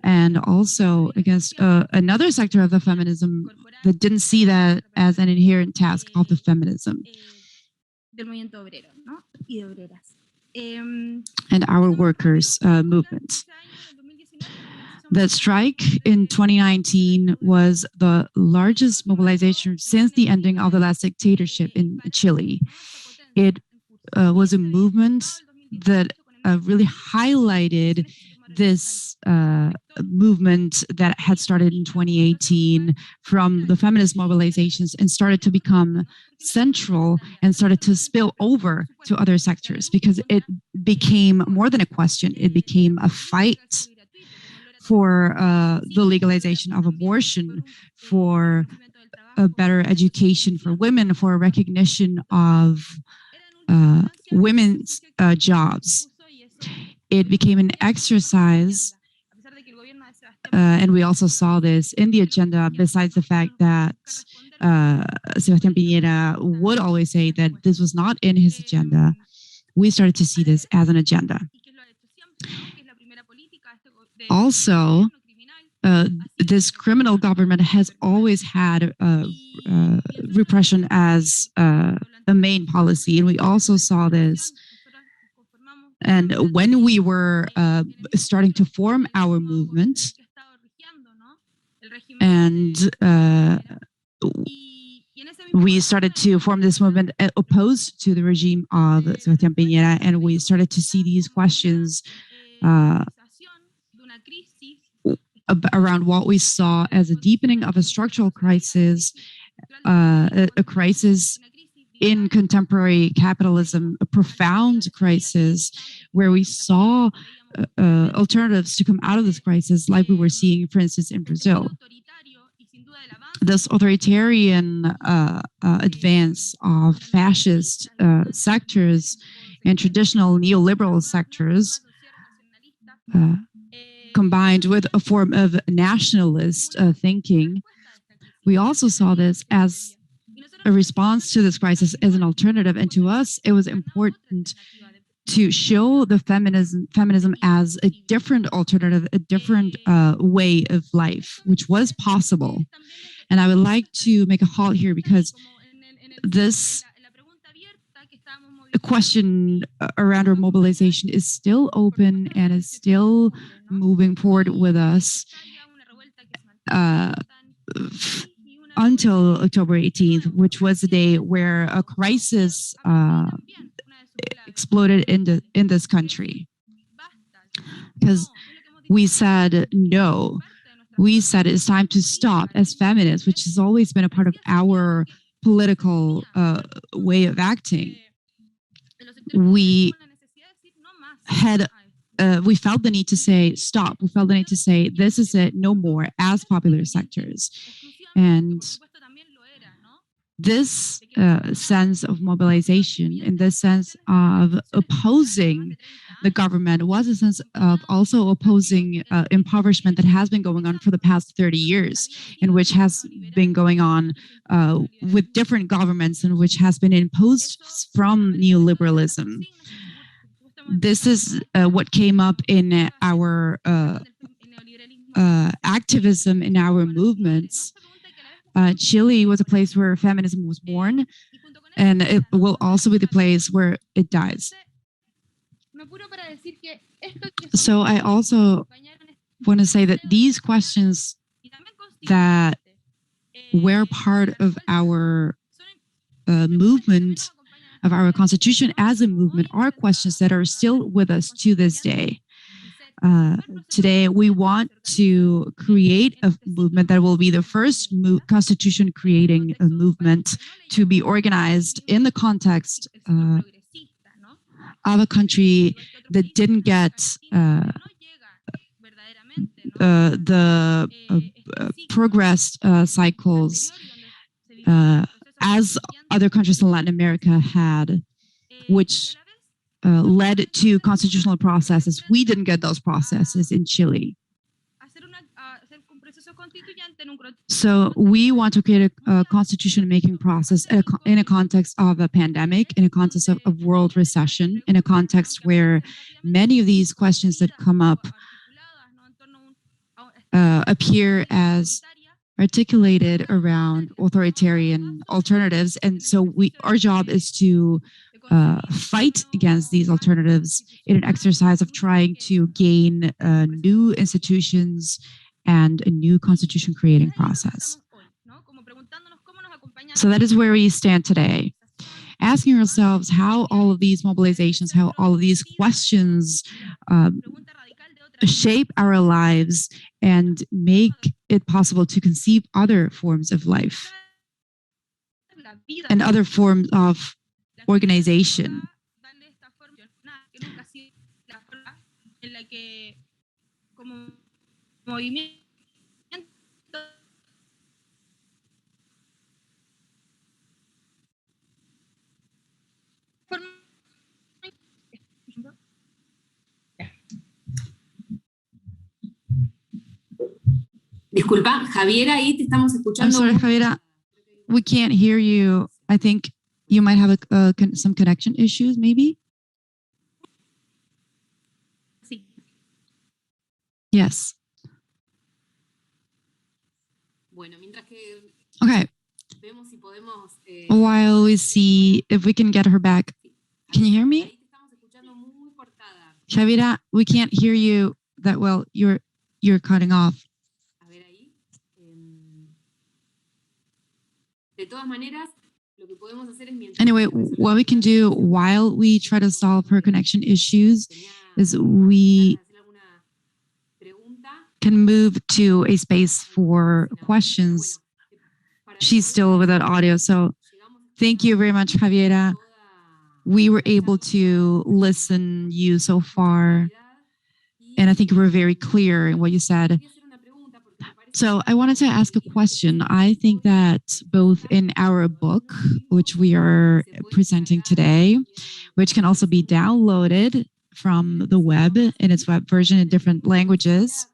and also against another sector of the feminism that didn't see that as an inherent task of the feminism. And our workers' movement. The strike in 2019 was the largest mobilization since the ending of the last dictatorship in Chile. It was a movement that really highlighted this movement that had started in 2018 from the feminist mobilizations, and started to become central and started to spill over to other sectors, because it became more than a question. It became a fight for the legalization of abortion, for a better education for women, for a recognition of women's jobs. It became an exercise, and we also saw this in the agenda, besides the fact that Sebastián Piñera would always say that this was not in his agenda. We started to see this as an agenda. Also, this criminal government has always had repression as a main policy, and we also saw this. And when we were starting to form our movement, and we started to form this movement opposed to the regime of Sebastián Piñera, and we started to see these questions around what we saw as a deepening of a structural crisis, a crisis in contemporary capitalism, a profound crisis where we saw alternatives to come out of this crisis, like we were seeing, for instance, in Brazil. This authoritarian advance of fascist sectors and traditional neoliberal sectors combined with a form of nationalist thinking. We also saw this as a response to this crisis as an alternative. And to us, it was important to show the feminism as a different alternative, a different way of life, which was possible. And I would like to make a halt here because this question around our mobilization is still open and is still moving forward with us until October 18th, which was the day where a crisis exploded in this country. Because we said no. We said it's time to stop as feminists, which has always been a part of our political way of acting. We felt the need to say stop. We felt the need to say this is it, no more, as popular sectors. And this sense of mobilization, in this sense of opposing the government, was a sense of also opposing impoverishment that has been going on for the past 30 years, and which has been going on with different governments and which has been imposed from neoliberalism. This is what came up in our activism, in our movements. Chile was a place where feminism was born, and it will also be the place where it dies. So I also want to say that these questions that were part of our movement, of our constitution as a movement, are questions that are still with us to this day. Today, we want to create a movement that will be the first constitution creating a movement to be organized in the context of a country that didn't get the progress cycles as other countries in Latin America had, which led to constitutional processes. We didn't get those processes in Chile. So we want to create a constitution-making process in a context of a pandemic, in a context of world recession, in a context where many of these questions that come up appear as articulated around authoritarian alternatives. And so our job is to fight against these alternatives in an exercise of trying to gain new institutions and a new constitution creating process. So that is where we stand today. Asking ourselves how all of these mobilizations, how all of these questions shape our lives and make it possible to conceive other forms of life and other forms of organization. Disculpa, Javiera, ahí te estamos escuchando. I'm sorry, Javiera, we can't hear you. I think you might have some connection issues, maybe? Yes. Okay. While we see if we can get her back. Can you hear me? Javiera, we can't hear you that well. You're cutting off. Anyway, what we can do while we try to solve her connection issues is we can move to a space for questions. She's still without audio, so thank you very much, Javiera. We were able to listen you so far, and I think you were very clear in what you said. So I wanted to ask a question. I think that both in our book, which we are presenting today, which can also be downloaded from the web in its web version in different languages.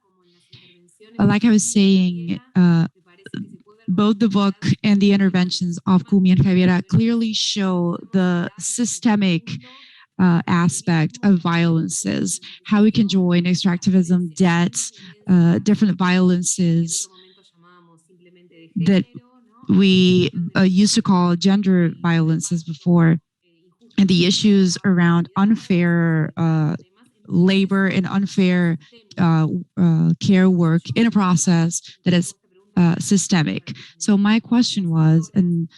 Like I was saying, both the book and the interventions of Kumi and Javiera clearly show the systemic aspect of violences, how we can join extractivism, debt, different violences that we used to call gender violences before, and the issues around unfair labor and unfair care work in a process that is systemic. So my question was, and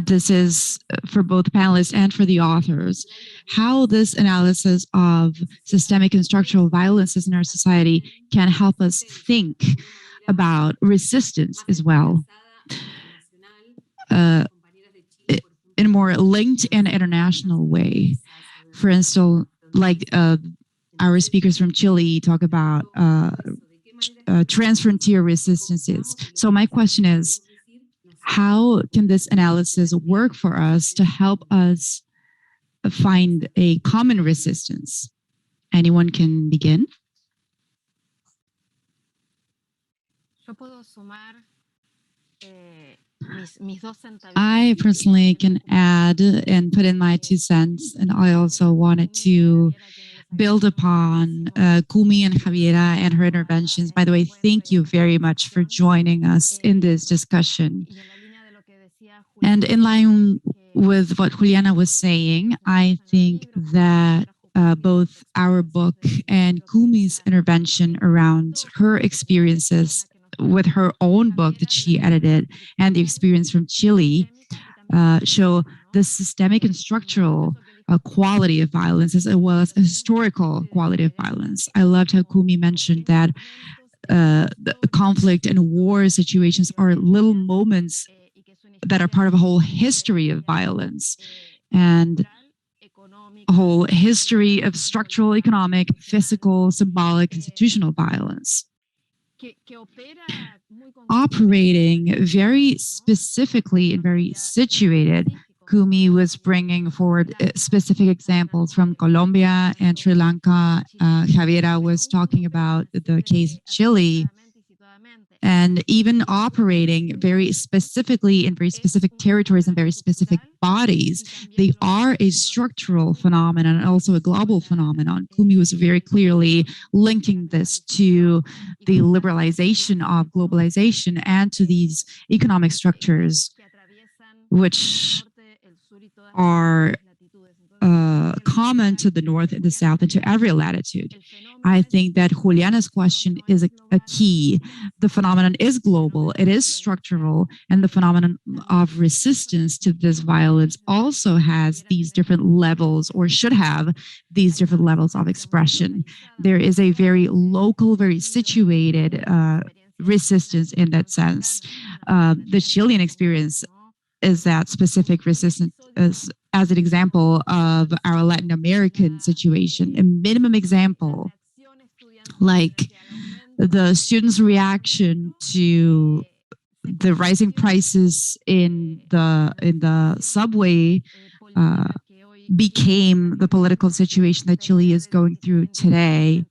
this is for both panelists and for the authors, how this analysis of systemic and structural violences in our society can help us think about resistance as well, in a more linked and international way. For instance, like our speakers from Chile talk about transfrontier resistances. So my question is, how can this analysis work for us to help us find a common resistance? Anyone can begin? I personally can add and put in my 2 cents, and I also wanted to build upon Kumi and Javiera and her interventions. By the way, thank you very much for joining us in this discussion. And in line with what Juliana was saying, I think that both our book and Kumi's intervention around her experiences with her own book that she edited and the experience from Chile show the systemic and structural quality of violence as well as a historical quality of violence. I loved how Kumi mentioned that the conflict and war situations are little moments that are part of a whole history of violence and a whole history of structural, economic, physical, symbolic, institutional violence. Operating very specifically and very situated, Kumi was bringing forward specific examples from Colombia and Sri Lanka. Javiera was talking about the case of Chile, and even operating very specifically in very specific territories and very specific bodies. They are a structural phenomenon and also a global phenomenon. Kumi was very clearly linking this to the liberalization of globalization and to these economic structures, which are common to the North and the South and to every latitude. I think that Juliana's question is a key. The phenomenon is global, it is structural, and the phenomenon of resistance to this violence also has these different levels, or should have these different levels of expression. There is a very local, very situated resistance in that sense. The Chilean experience is that specific resistance as an example of our Latin American situation, a minimum example, like the students' reaction to the rising prices in the subway became the political situation that Chile is going through today.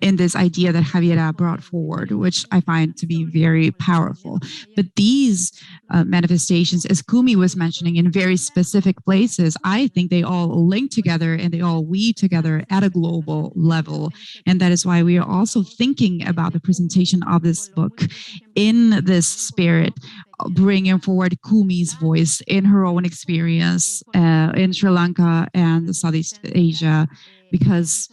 In this idea that Javiera brought forward, which I find to be very powerful. But these manifestations, as Kumi was mentioning, in very specific places, I think they all link together and they all weave together at a global level. And that is why we are also thinking about the presentation of this book in this spirit, bringing forward Kumi's voice in her own experience in Sri Lanka and Southeast Asia, because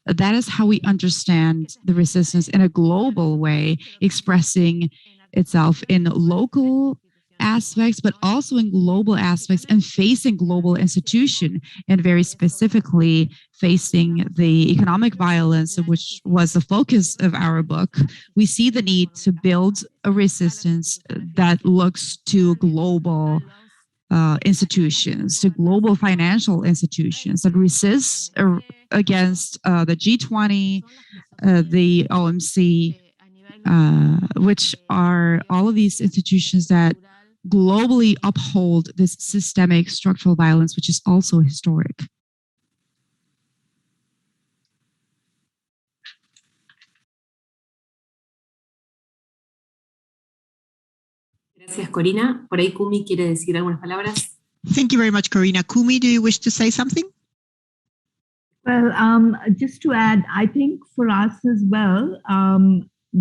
that is how we understand the resistance in a global way, expressing itself in local aspects, but also in global aspects and facing global institution, and very specifically facing the economic violence, which was the focus of our book. We see the need to build a resistance that looks to global institutions, to global financial institutions that resist against the G20, the OMC, which are all of these institutions that globally uphold this systemic structural violence, which is also historic. Gracias, Corina. Por ahí Kumi quiere decir algunas palabras. Thank you very much, Corina. Kumi, do you wish to say something? Well, just to add, I think for us as well,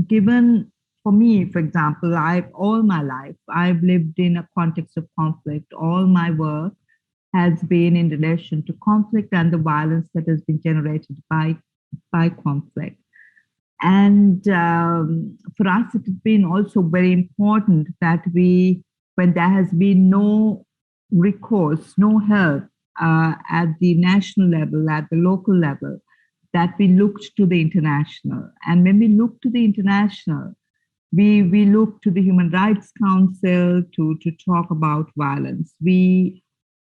given for me, for example, all my life, I've lived in a context of conflict. All my work has been in relation to conflict and the violence that has been generated by conflict. And for us, it has been also very important that when there has been no recourse, no help at the national level, at the local level, that we looked to the international. And when we look to the international, we look to the Human Rights Council to talk about violence. We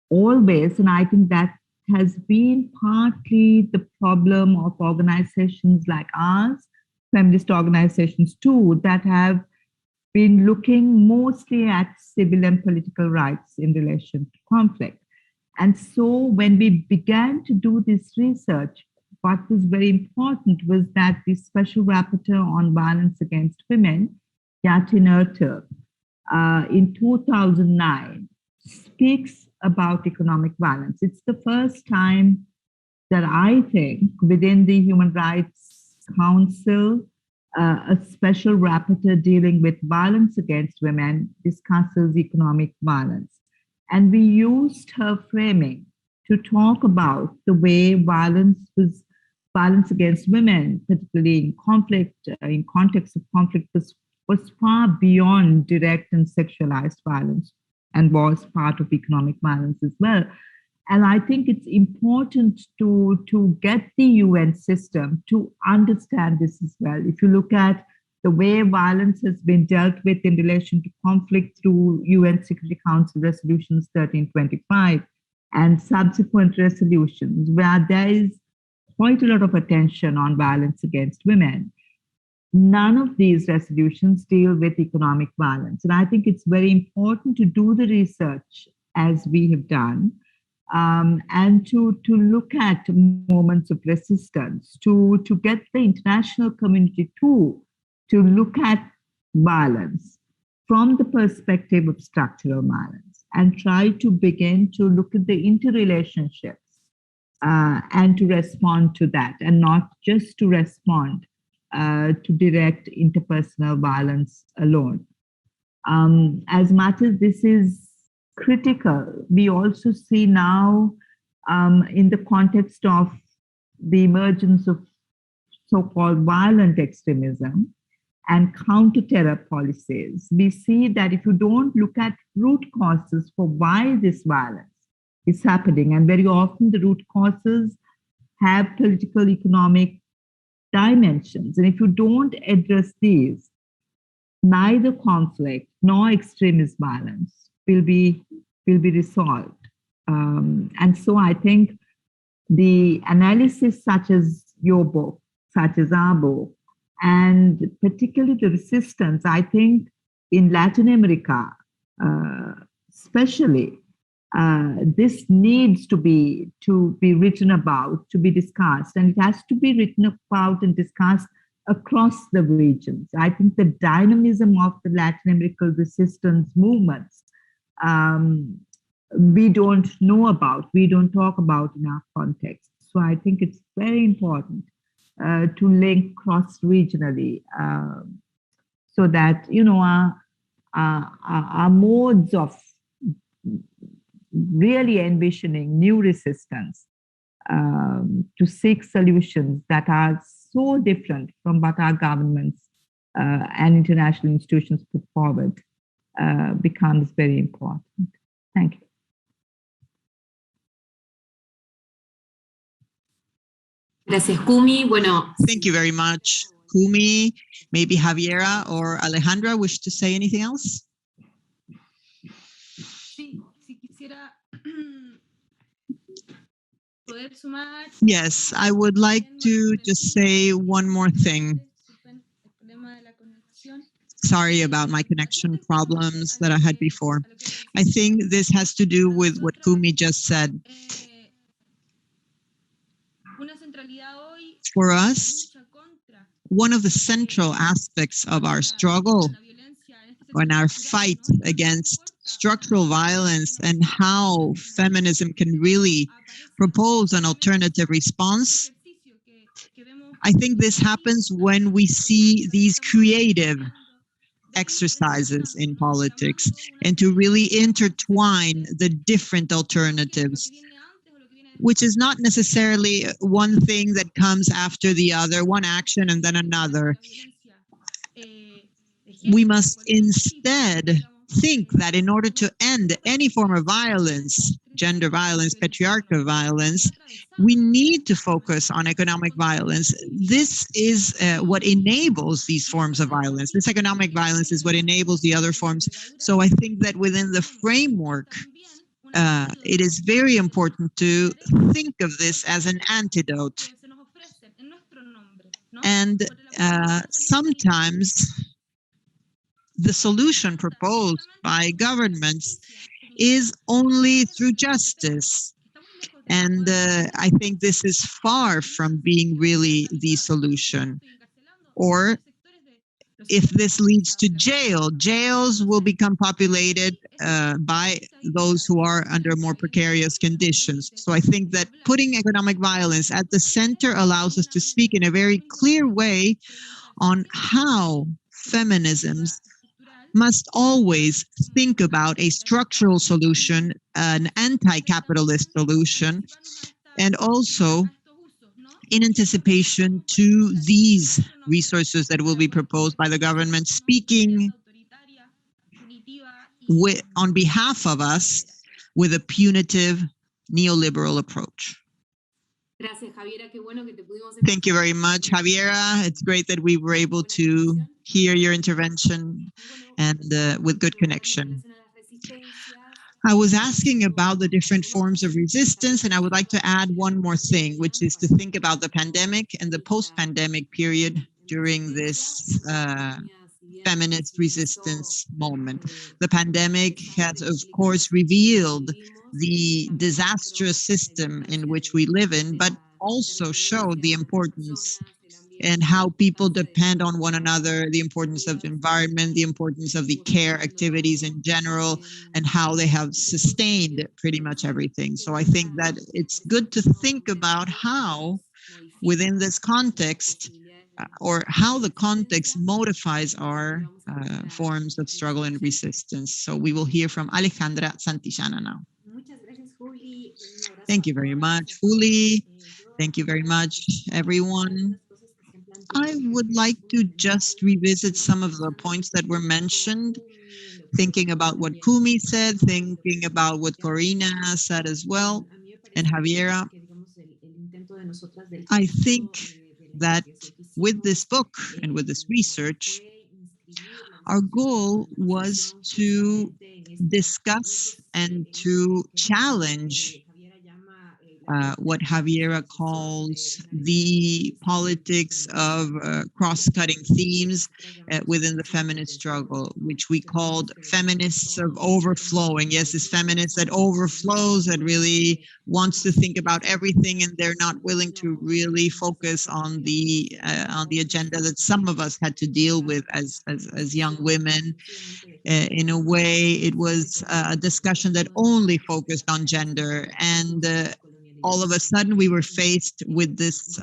always, and I think that has been partly the problem of organizations like ours, feminist organizations too, that have been looking mostly at civil and political rights in relation to conflict. And so when we began to do this research, what was very important was that the Special Rapporteur on Violence Against Women, Yatin Ertur, in 2009, speaks about economic violence. It's the first time that I think within the Human Rights Council, a special rapporteur dealing with violence against women discusses economic violence. And we used her framing to talk about the way violence against women, particularly in conflict, in context of conflict, was far beyond direct and sexualized violence and was part of economic violence as well. And I think it's important to get the UN system to understand this as well. If you look at the way violence has been dealt with in relation to conflict through UN Security Council Resolutions 1325 and subsequent resolutions, where there is quite a lot of attention on violence against women, none of these resolutions deal with economic violence. And I think it's very important to do the research as we have done, and to look at moments of resistance, to get the international community to look at violence from the perspective of structural violence and try to begin to look at the interrelationships and to respond to that, and not just to respond to direct interpersonal violence alone. As much as this is critical, we also see now in the context of the emergence of so-called violent extremism and counter-terror policies, we see that if you don't look at root causes for why this violence is happening, and very often the root causes have political, economic dimensions, and if you don't address these, neither conflict nor extremist violence will be resolved. And so I think the analysis such as your book, such as our book, and particularly the resistance, I think in Latin America, especially, this needs to be written about, to be discussed, and it has to be written about and discussed across the regions. I think the dynamism of the Latin American resistance movements, we don't know about, we don't talk about in our context. So I think it's very important to link cross-regionally so that, you know, our modes of really envisioning new resistance to seek solutions that are so different from what our governments and international institutions put forward becomes very important. Thank you. Gracias, Kumi. Bueno, thank you very much, Kumi. Maybe Javiera or Alejandra wish to say anything else? Yes, I would like to just say one more thing. Sorry about my connection problems that I had before. I think this has to do with what Kumi just said. For us, one of the central aspects of our struggle on our fight against structural violence and how feminism can really propose an alternative response, I think this happens when we see these creative exercises in politics and to really intertwine the different alternatives, which is not necessarily one thing that comes after the other, one action and then another. We must instead think that in order to end any form of violence, gender violence, patriarchal violence, we need to focus on economic violence. This is what enables these forms of violence. This economic violence is what enables the other forms. So I think that within the framework, it is very important to think of this as an antidote. And sometimes the solution proposed by governments is only through justice. And I think this is far from being really the solution. Or if this leads to jail, jails will become populated by those who are under more precarious conditions. So I think that putting economic violence at the center allows us to speak in a very clear way on how feminisms must always think about a structural solution, an anti-capitalist solution, and also in anticipation to these resources that will be proposed by the government, speaking on behalf of us with a punitive neoliberal approach. Thank you very much, Javiera. It's great that we were able to hear your intervention and with good connection. I was asking about the different forms of resistance, and I would like to add one more thing, which is to think about the pandemic and the post-pandemic period during this feminist resistance moment. The pandemic has, of course, revealed the disastrous system in which we live in, but also showed the importance and how people depend on one another, the importance of the environment, the importance of the care activities in general, and how they have sustained pretty much everything. So I think that it's good to think about how, within this context, or how the context modifies our forms of struggle and resistance. So we will hear from Alejandra Santillana now. Thank you very much, Juli. Thank you very much, everyone. I would like to just revisit some of the points that were mentioned, thinking about what Kumi said, thinking about what Corina said as well, and Javiera. I think that with this book and with this research, our goal was to discuss and to challenge what Javiera calls the politics of cross-cutting themes within the feminist struggle, which we called feminists of overflowing. Yes, this feminist that overflows, that really wants to think about everything, and they're not willing to really focus on the agenda that some of us had to deal with as young women. In a way, it was a discussion that only focused on gender, and all of a sudden we were faced with this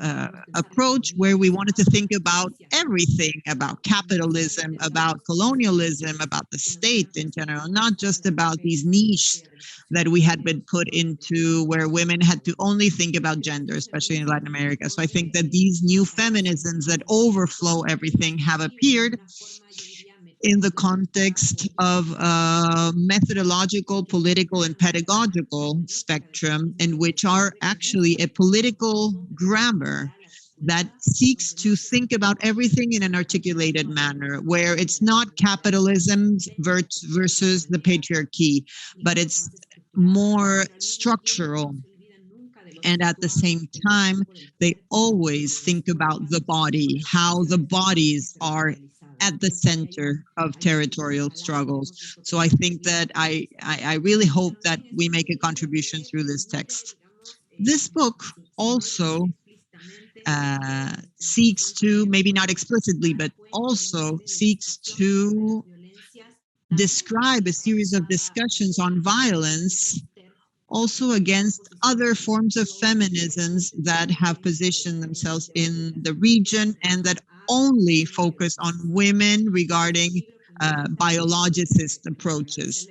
approach where we wanted to think about everything, about capitalism, about colonialism, about the state in general, not just about these niches that we had been put into where women had to only think about gender, especially in Latin America. So I think that these new feminisms that overflow everything have appeared in the context of a methodological, political, and pedagogical spectrum, in which are actually a political grammar that seeks to think about everything in an articulated manner, where it's not capitalism versus the patriarchy, but it's more structural. And at the same time, they always think about the body, how the bodies are at the center of territorial struggles. So I think that I really hope that we make a contribution through this text. This book also seeks to, maybe not explicitly, but also seeks to describe a series of discussions on violence also against other forms of feminisms that have positioned themselves in the region and that only focus on women regarding biologicist approaches.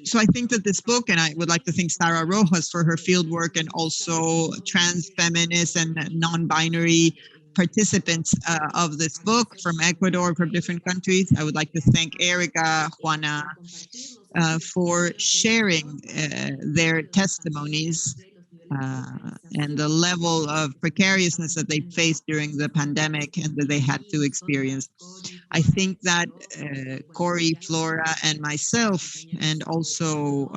So I think that this book, and I would like to thank Sarah Rojas for her fieldwork and also trans feminists and non-binary participants of this book from Ecuador, from different countries. I would like to thank Erica, Juana, for sharing their testimonies and the level of precariousness that they faced during the pandemic and that they had to experience. I think that Corey, Flora, and myself, and also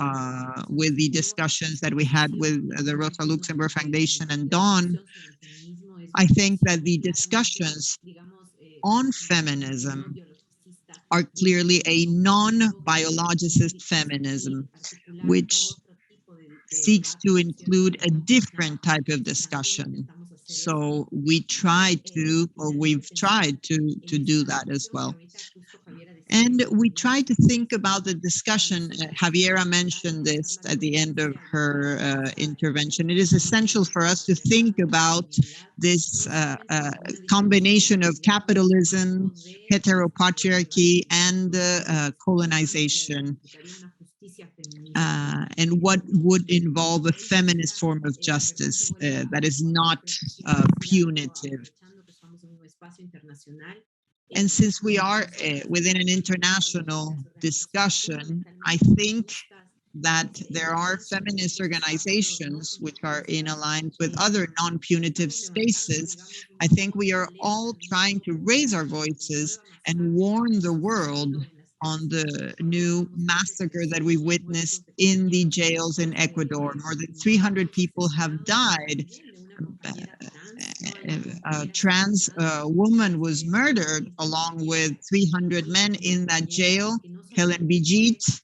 with the discussions that we had with the Rosa Luxemburg Foundation and Dawn, I think that the discussions on feminism are clearly a non-biologicist feminism, which seeks to include a different type of discussion. So we try to, or we've tried to do that as well. And we try to think about the discussion. Javiera mentioned this at the end of her intervention. It is essential for us to think about this combination of capitalism, heteropatriarchy, and colonization, and what would involve a feminist form of justice that is not punitive. And since we are within an international discussion, I think that there are feminist organizations which are in alliance with other non-punitive spaces. I think we are all trying to raise our voices and warn the world on the new massacre that we witnessed in the jails in Ecuador. More than 300 people have died. A trans woman was murdered along with 300 men in that jail. Helen Bijit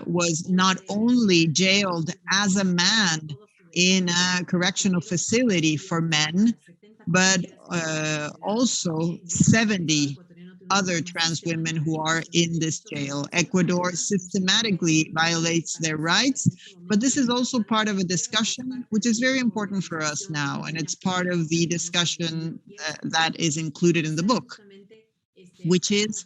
was not only jailed as a man in a correctional facility for men, but also 70 other trans women who are in this jail. Ecuador systematically violates their rights, but this is also part of a discussion which is very important for us now, and it's part of the discussion that is included in the book, which is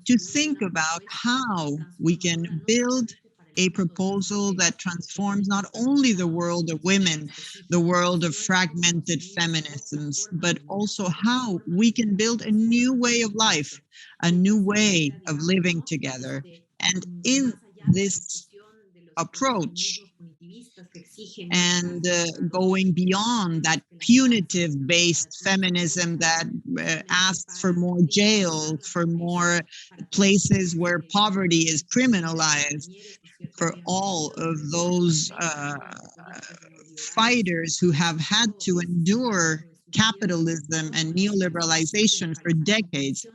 to think about how we can build a proposal that transforms not only the world of women, the world of fragmented feminisms, but also how we can build a new way of life, a new way of living together. And in this approach, and going beyond that punitive-based feminism that asks for more jails, for more places where poverty is criminalized, for all of those fighters who have had to endure capitalism and neoliberalization for decades,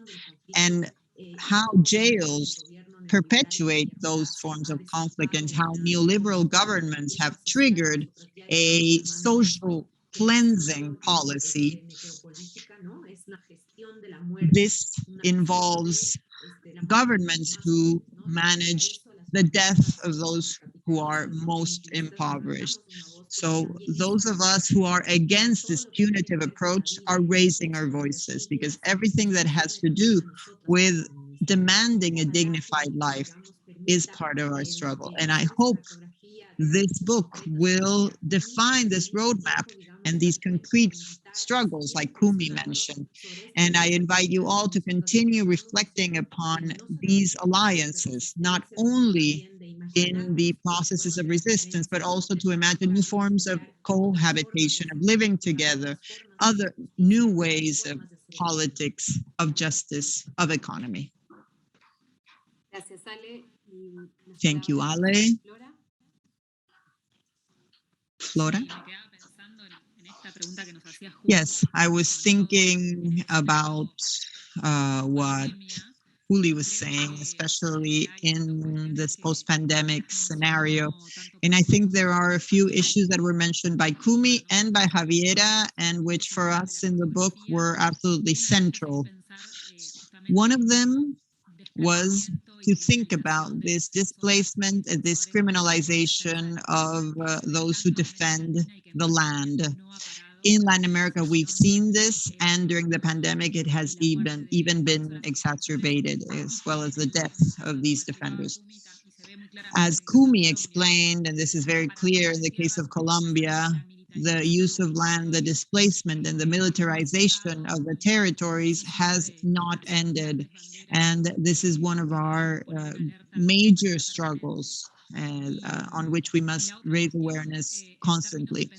and how jails perpetuate those forms of conflict, and how neoliberal governments have triggered a social cleansing policy. This involves governments who manage the death of those who are most impoverished. So those of us who are against this punitive approach are raising our voices, because everything that has to do with demanding a dignified life is part of our struggle. And I hope this book will define this roadmap and these concrete struggles like Kumi mentioned. And I invite you all to continue reflecting upon these alliances, not only in the processes of resistance, but also to imagine new forms of cohabitation, of living together, other new ways of politics, of justice, of economy. Thank you, Ale. Flora? Yes, I was thinking about what Juli was saying, especially in this post-pandemic scenario. And I think there are a few issues that were mentioned by Kumi and by Javiera, and which for us in the book were absolutely central. One of them was to think about this displacement, this criminalization of those who defend the land. In Latin America, we've seen this, and during the pandemic, it has even been exacerbated, as well as the death of these defenders. As Kumi explained, and this is very clear in the case of Colombia, the use of land, the displacement, and the militarization of the territories has not ended. And this is one of our major struggles on which we must raise awareness constantly.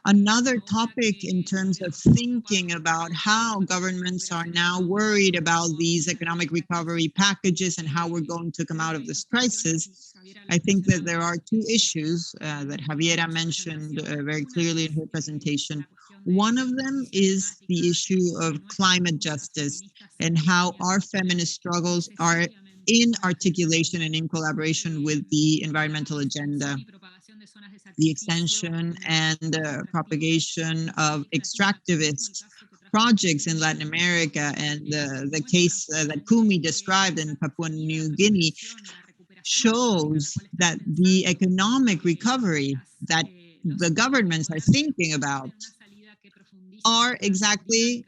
Another topic in terms of thinking about how governments are now worried about these economic recovery packages and how we're going to come out of this crisis, I think that there are two issues that Javiera mentioned very clearly in her presentation. One of them is the issue of climate justice and how our feminist struggles are in articulation and in collaboration with the environmental agenda. The extension and propagation of extractivist projects in Latin America and the case that Kumi described in Papua New Guinea shows that the economic recovery that the governments are thinking about are exactly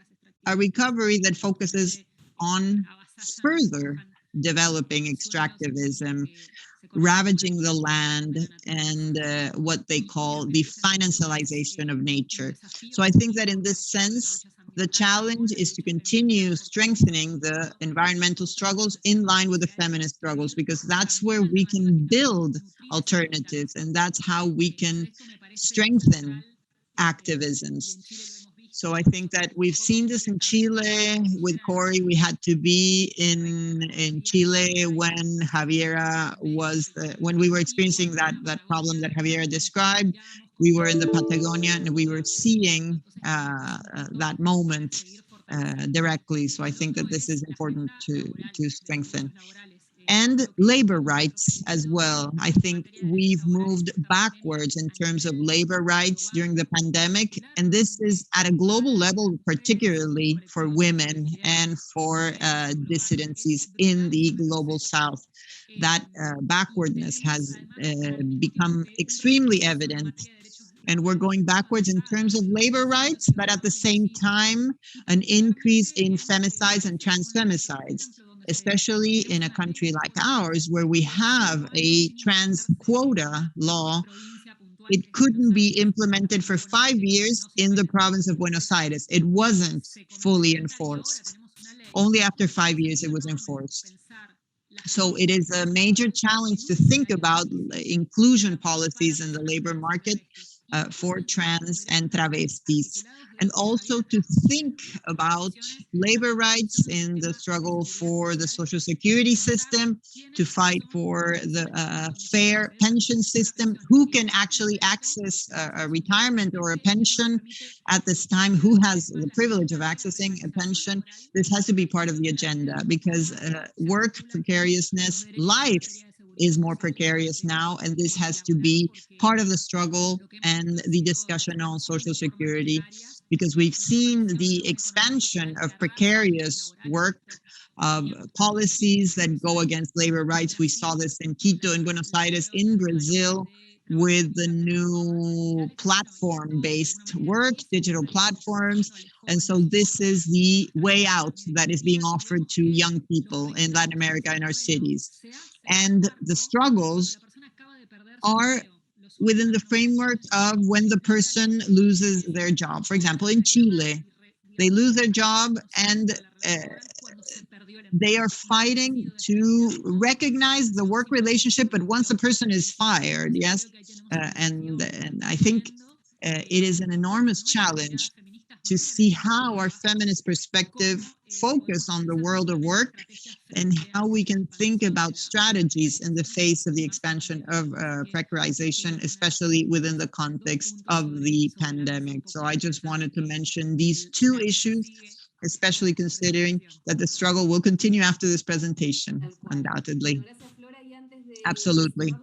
a recovery that focuses on further developing extractivism, ravaging the land, and what they call the financialization of nature. So I think that in this sense, the challenge is to continue strengthening the environmental struggles in line with the feminist struggles, because that's where we can build alternatives, and that's how we can strengthen activisms. So I think that we've seen this in Chile with Cori. We had to be in Chile when Javiera was, when we were experiencing that problem that Javiera described. We were in the Patagonia and we were seeing that moment directly. So I think that this is important to strengthen. And labor rights as well. I think we've moved backwards in terms of labor rights during the pandemic. And this is at a global level, particularly for women and for dissidencies in the global South. That backwardness has become extremely evident. And we're going backwards in terms of labor rights, but at the same time, an increase in femicides and transfemicides, especially in a country like ours, where we have a trans quota law. It couldn't be implemented for 5 years in the province of Buenos Aires. It wasn't fully enforced. Only after 5 years it was enforced. So it is a major challenge to think about inclusion policies in the labor market for trans and travestis, and also to think about labor rights in the struggle for the social security system, to fight for the fair pension system, who can actually access a retirement or a pension at this time, who has the privilege of accessing a pension. This has to be part of the agenda, because work precariousness, life is more precarious now, and this has to be part of the struggle and the discussion on social security, because we've seen the expansion of precarious work, of policies that go against labor rights. We saw this in Quito, in Buenos Aires, in Brazil, with the new platform-based work, digital platforms. And so this is the way out that is being offered to young people in Latin America, in our cities. And the struggles are within the framework of when the person loses their job. For example, in Chile, they lose their job and they are fighting to recognize the work relationship, but once the person is fired, yes, and I think it is an enormous challenge to see how our feminist perspective focus on the world of work and how we can think about strategies in the face of the expansion of precarization, especially within the context of the pandemic. So I just wanted to mention these two issues, especially considering that the struggle will continue after this presentation, undoubtedly. Absolutely.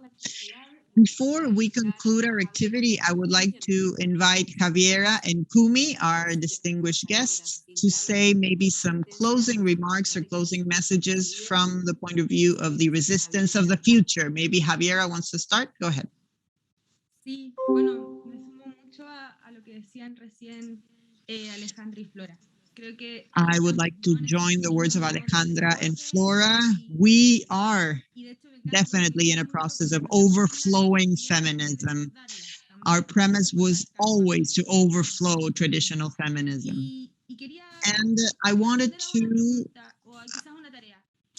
Before we conclude our activity, I would like to invite Javiera and Kumi, our distinguished guests, to say maybe some closing remarks or closing messages from the point of view of the resistance of the future. Maybe Javiera wants to start. Go ahead. Sí, bueno, me sumo mucho a lo que decían recién Alejandra y Flora. I would like to join the words of Alejandra and Flora. We are definitely in a process of overflowing feminism. Our premise was always to overflow traditional feminism. And I wanted to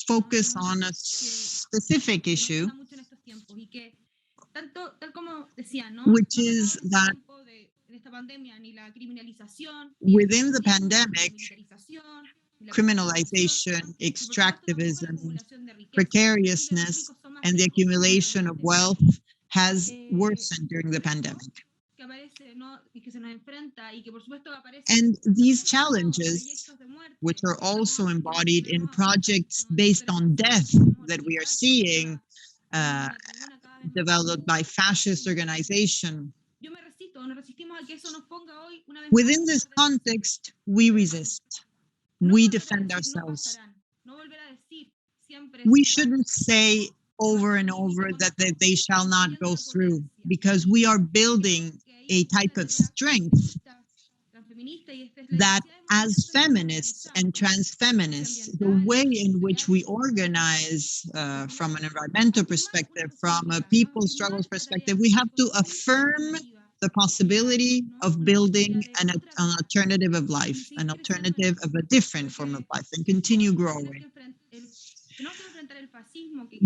focus on a specific issue, which is that within the pandemic, criminalization, extractivism, precariousness, and the accumulation of wealth has worsened during the pandemic. And these challenges, which are also embodied in projects based on death that we are seeing developed by fascist organizations, within this context, we resist. We defend ourselves. We shouldn't say over and over that they shall not go through, because we are building a type of strength that as feminists and trans feminists, the way in which we organize from an environmental perspective, from a people's struggles perspective, we have to affirm the possibility of building an alternative of life, an alternative of a different form of life, and continue growing.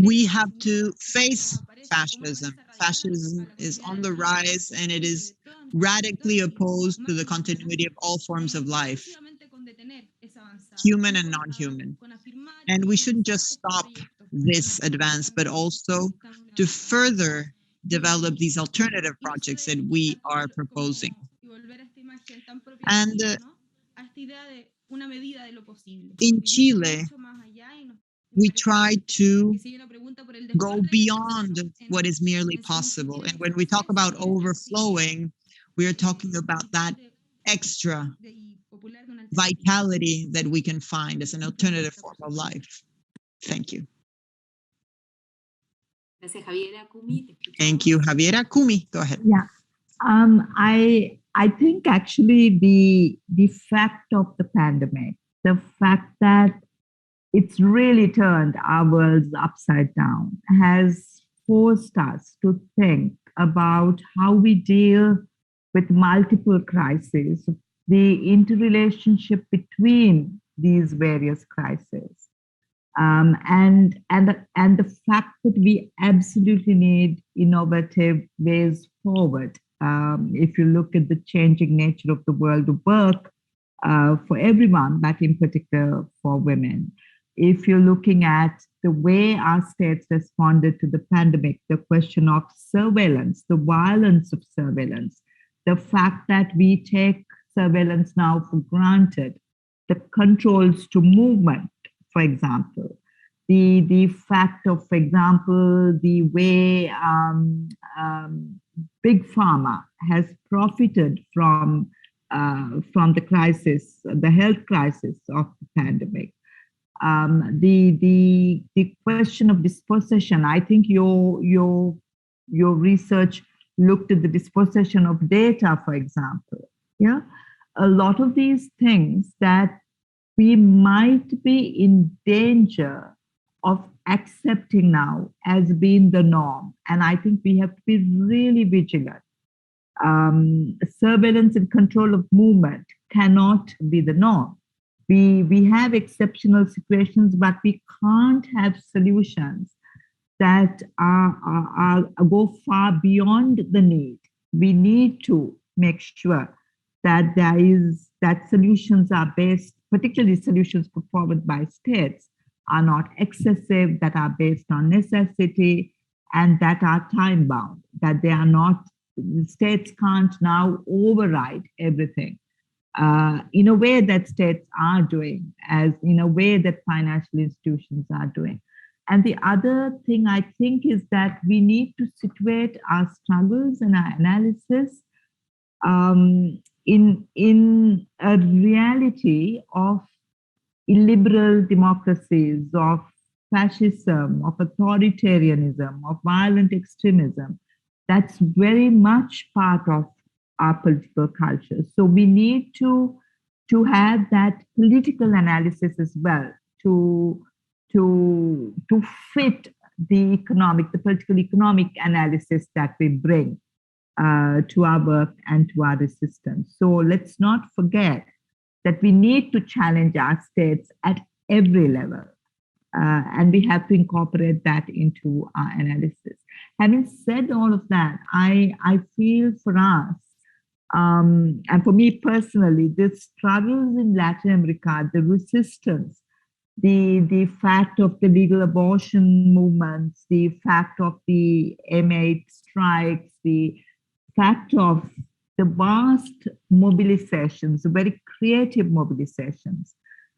We have to face fascism. Fascism is on the rise, and it is radically opposed to the continuity of all forms of life, human and non-human. And we shouldn't just stop this advance, but also to further develop these alternative projects that we are proposing. And in Chile, we try to go beyond what is merely possible. And when we talk about overflowing, we are talking about that extra vitality that we can find as an alternative form of life. Thank you. Thank you, Javiera. Kumi, go ahead. Yeah, I think actually the fact of the pandemic, the fact that it's really turned our worlds upside down, has forced us to think about how we deal with multiple crises, the interrelationship between these various crises, and the fact that we absolutely need innovative ways forward. If you look at the changing nature of the world of work for everyone, but in particular for women. If you're looking at the way our states responded to the pandemic, the question of surveillance, the violence of surveillance, the fact that we take surveillance now for granted, the controls to movement, for example, the fact of, for example, the way Big Pharma has profited from the crisis, the health crisis of the pandemic. The question of dispossession, I think your research looked at the dispossession of data, for example. Yeah, a lot of these things that we might be in danger of accepting now as being the norm. And I think we have to be really vigilant. Surveillance and control of movement cannot be the norm. We have exceptional situations, but we can't have solutions that go far beyond the need. We need to make sure that solutions are based, particularly solutions put forward by states, are not excessive, that are based on necessity, and that are time bound, that they are not, the states can't now override everything. In a way that states are doing, as in a way that financial institutions are doing. And the other thing I think is that we need to situate our struggles and our analysis in a reality of illiberal democracies, of fascism, of authoritarianism, of violent extremism. That's very much part of our political culture. So we need to have that political analysis as well to fit the political economic analysis that we bring to our work and to our resistance. So let's not forget that we need to challenge our states at every level. And we have to incorporate that into our analysis. Having said all of that, I feel for us, and for me personally, the struggles in Latin America, the resistance, the fact of the legal abortion movements, the fact of the M8 strikes, the fact of the vast mobilizations, the very creative mobilizations,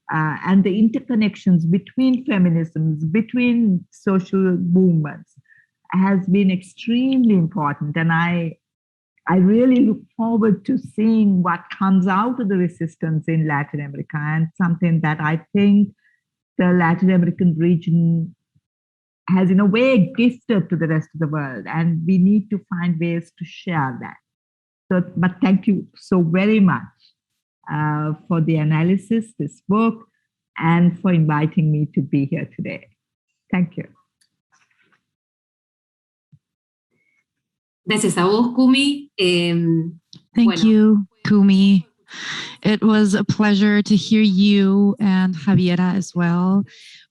and the interconnections between feminisms, between social movements, has been extremely important. And I really look forward to seeing what comes out of the resistance in Latin America, and something that I think the Latin American region has in a way gifted to the rest of the world, and we need to find ways to share that. So, but thank you so very much for the analysis, this book, and for inviting me to be here today. Thank you. Gracias a vos, Kumi. Thank you, Kumi. It was a pleasure to hear you and Javiera as well.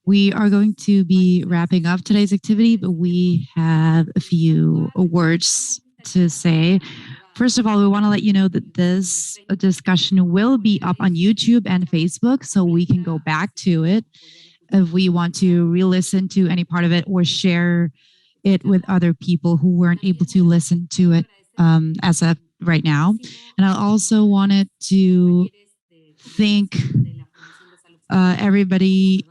We are going to be wrapping up today's activity, but we have a few words to say. First of all, we want to let you know that this discussion will be up on YouTube and Facebook, so we can go back to it if we want to re-listen to any part of it or share it with other people who weren't able to listen to it as of right now. And I also wanted to thank everybody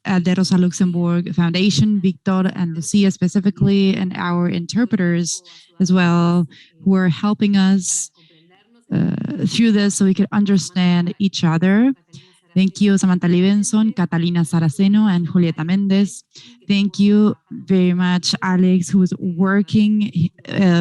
at the Rosa Luxemburg Foundation, Victor and Lucia specifically, and our interpreters as well, who are helping us through this so we could understand each other. Thank you, Samantha Livenson, Catalina Saraceno, and Julieta Mendez. Thank you very much, Alex, who is working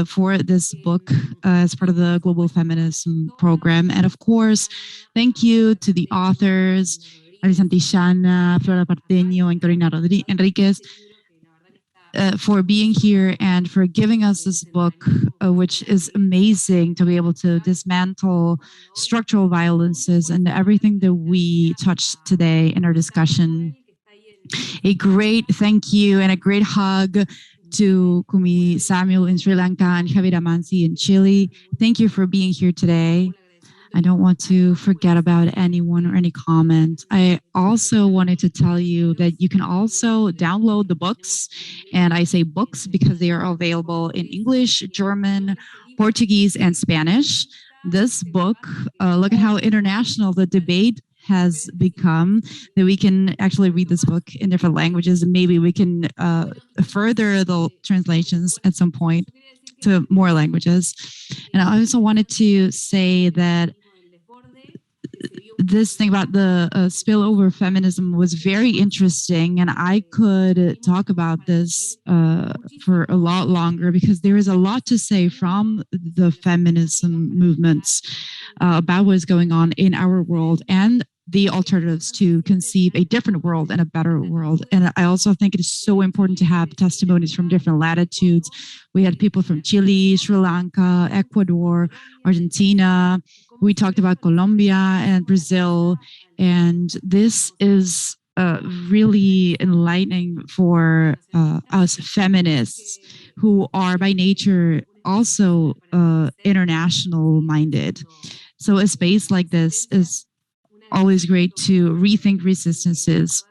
for this book as part of the Global Feminism program. And of course, thank you to the authors, Santillana, Flora Partenio, and Corina Enríquez, for being here and for giving us this book, which is amazing to be able to dismantle structural violences and everything that we touched today in our discussion. A great thank you and a great hug to Kumudini Samuel in Sri Lanka and Javiera Manzi in Chile. Thank you for being here today. I don't want to forget about anyone or any comment. I also wanted to tell you that you can also download the books. And I say books because they are available in English, German, Portuguese, and Spanish. This book, look at how international the debate has become, that we can actually read this book in different languages. And maybe we can further the translations at some point to more languages. And I also wanted to say that this thing about the spillover feminism was very interesting, and I could talk about this for a lot longer because there is a lot to say from the feminism movements about what's going on in our world and the alternatives to conceive a different world and a better world. And I also think it is so important to have testimonies from different latitudes. We had people from Chile, Sri Lanka, Ecuador, Argentina. We talked about Colombia and Brazil, and this is really enlightening for us feminists who are by nature also international minded. So a space like this is always great to rethink resistances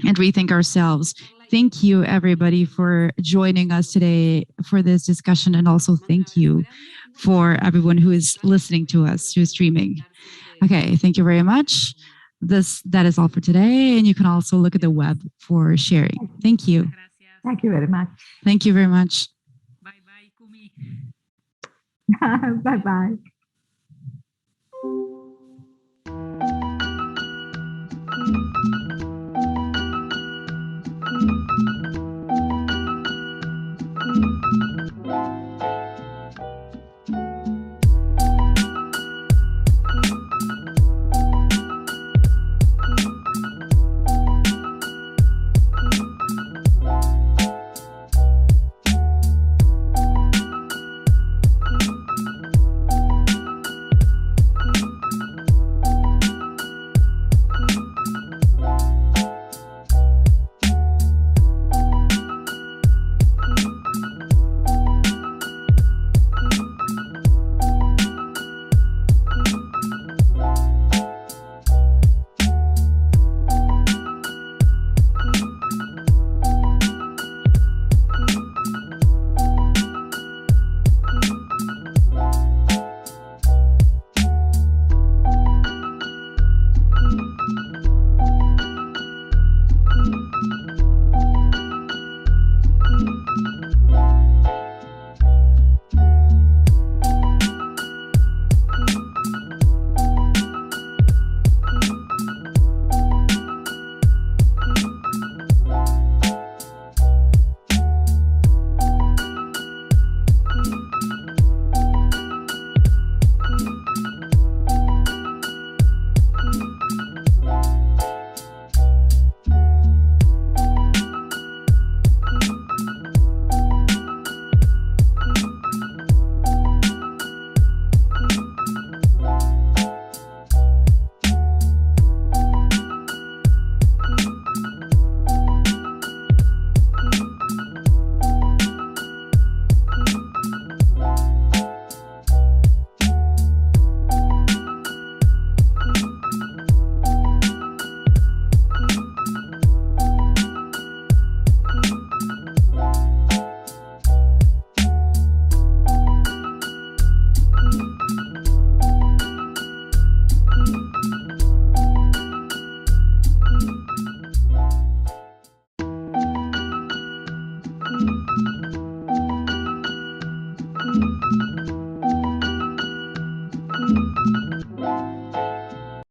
and rethink ourselves. Thank you, everybody, for joining us today for this discussion, and also thank you for everyone who is listening to us through streaming. Okay, thank you very much. that is all for today, and you can also look at the web for sharing. Thank you. Thank you very much. Thank you very much. Bye bye, Kumi. Bye bye.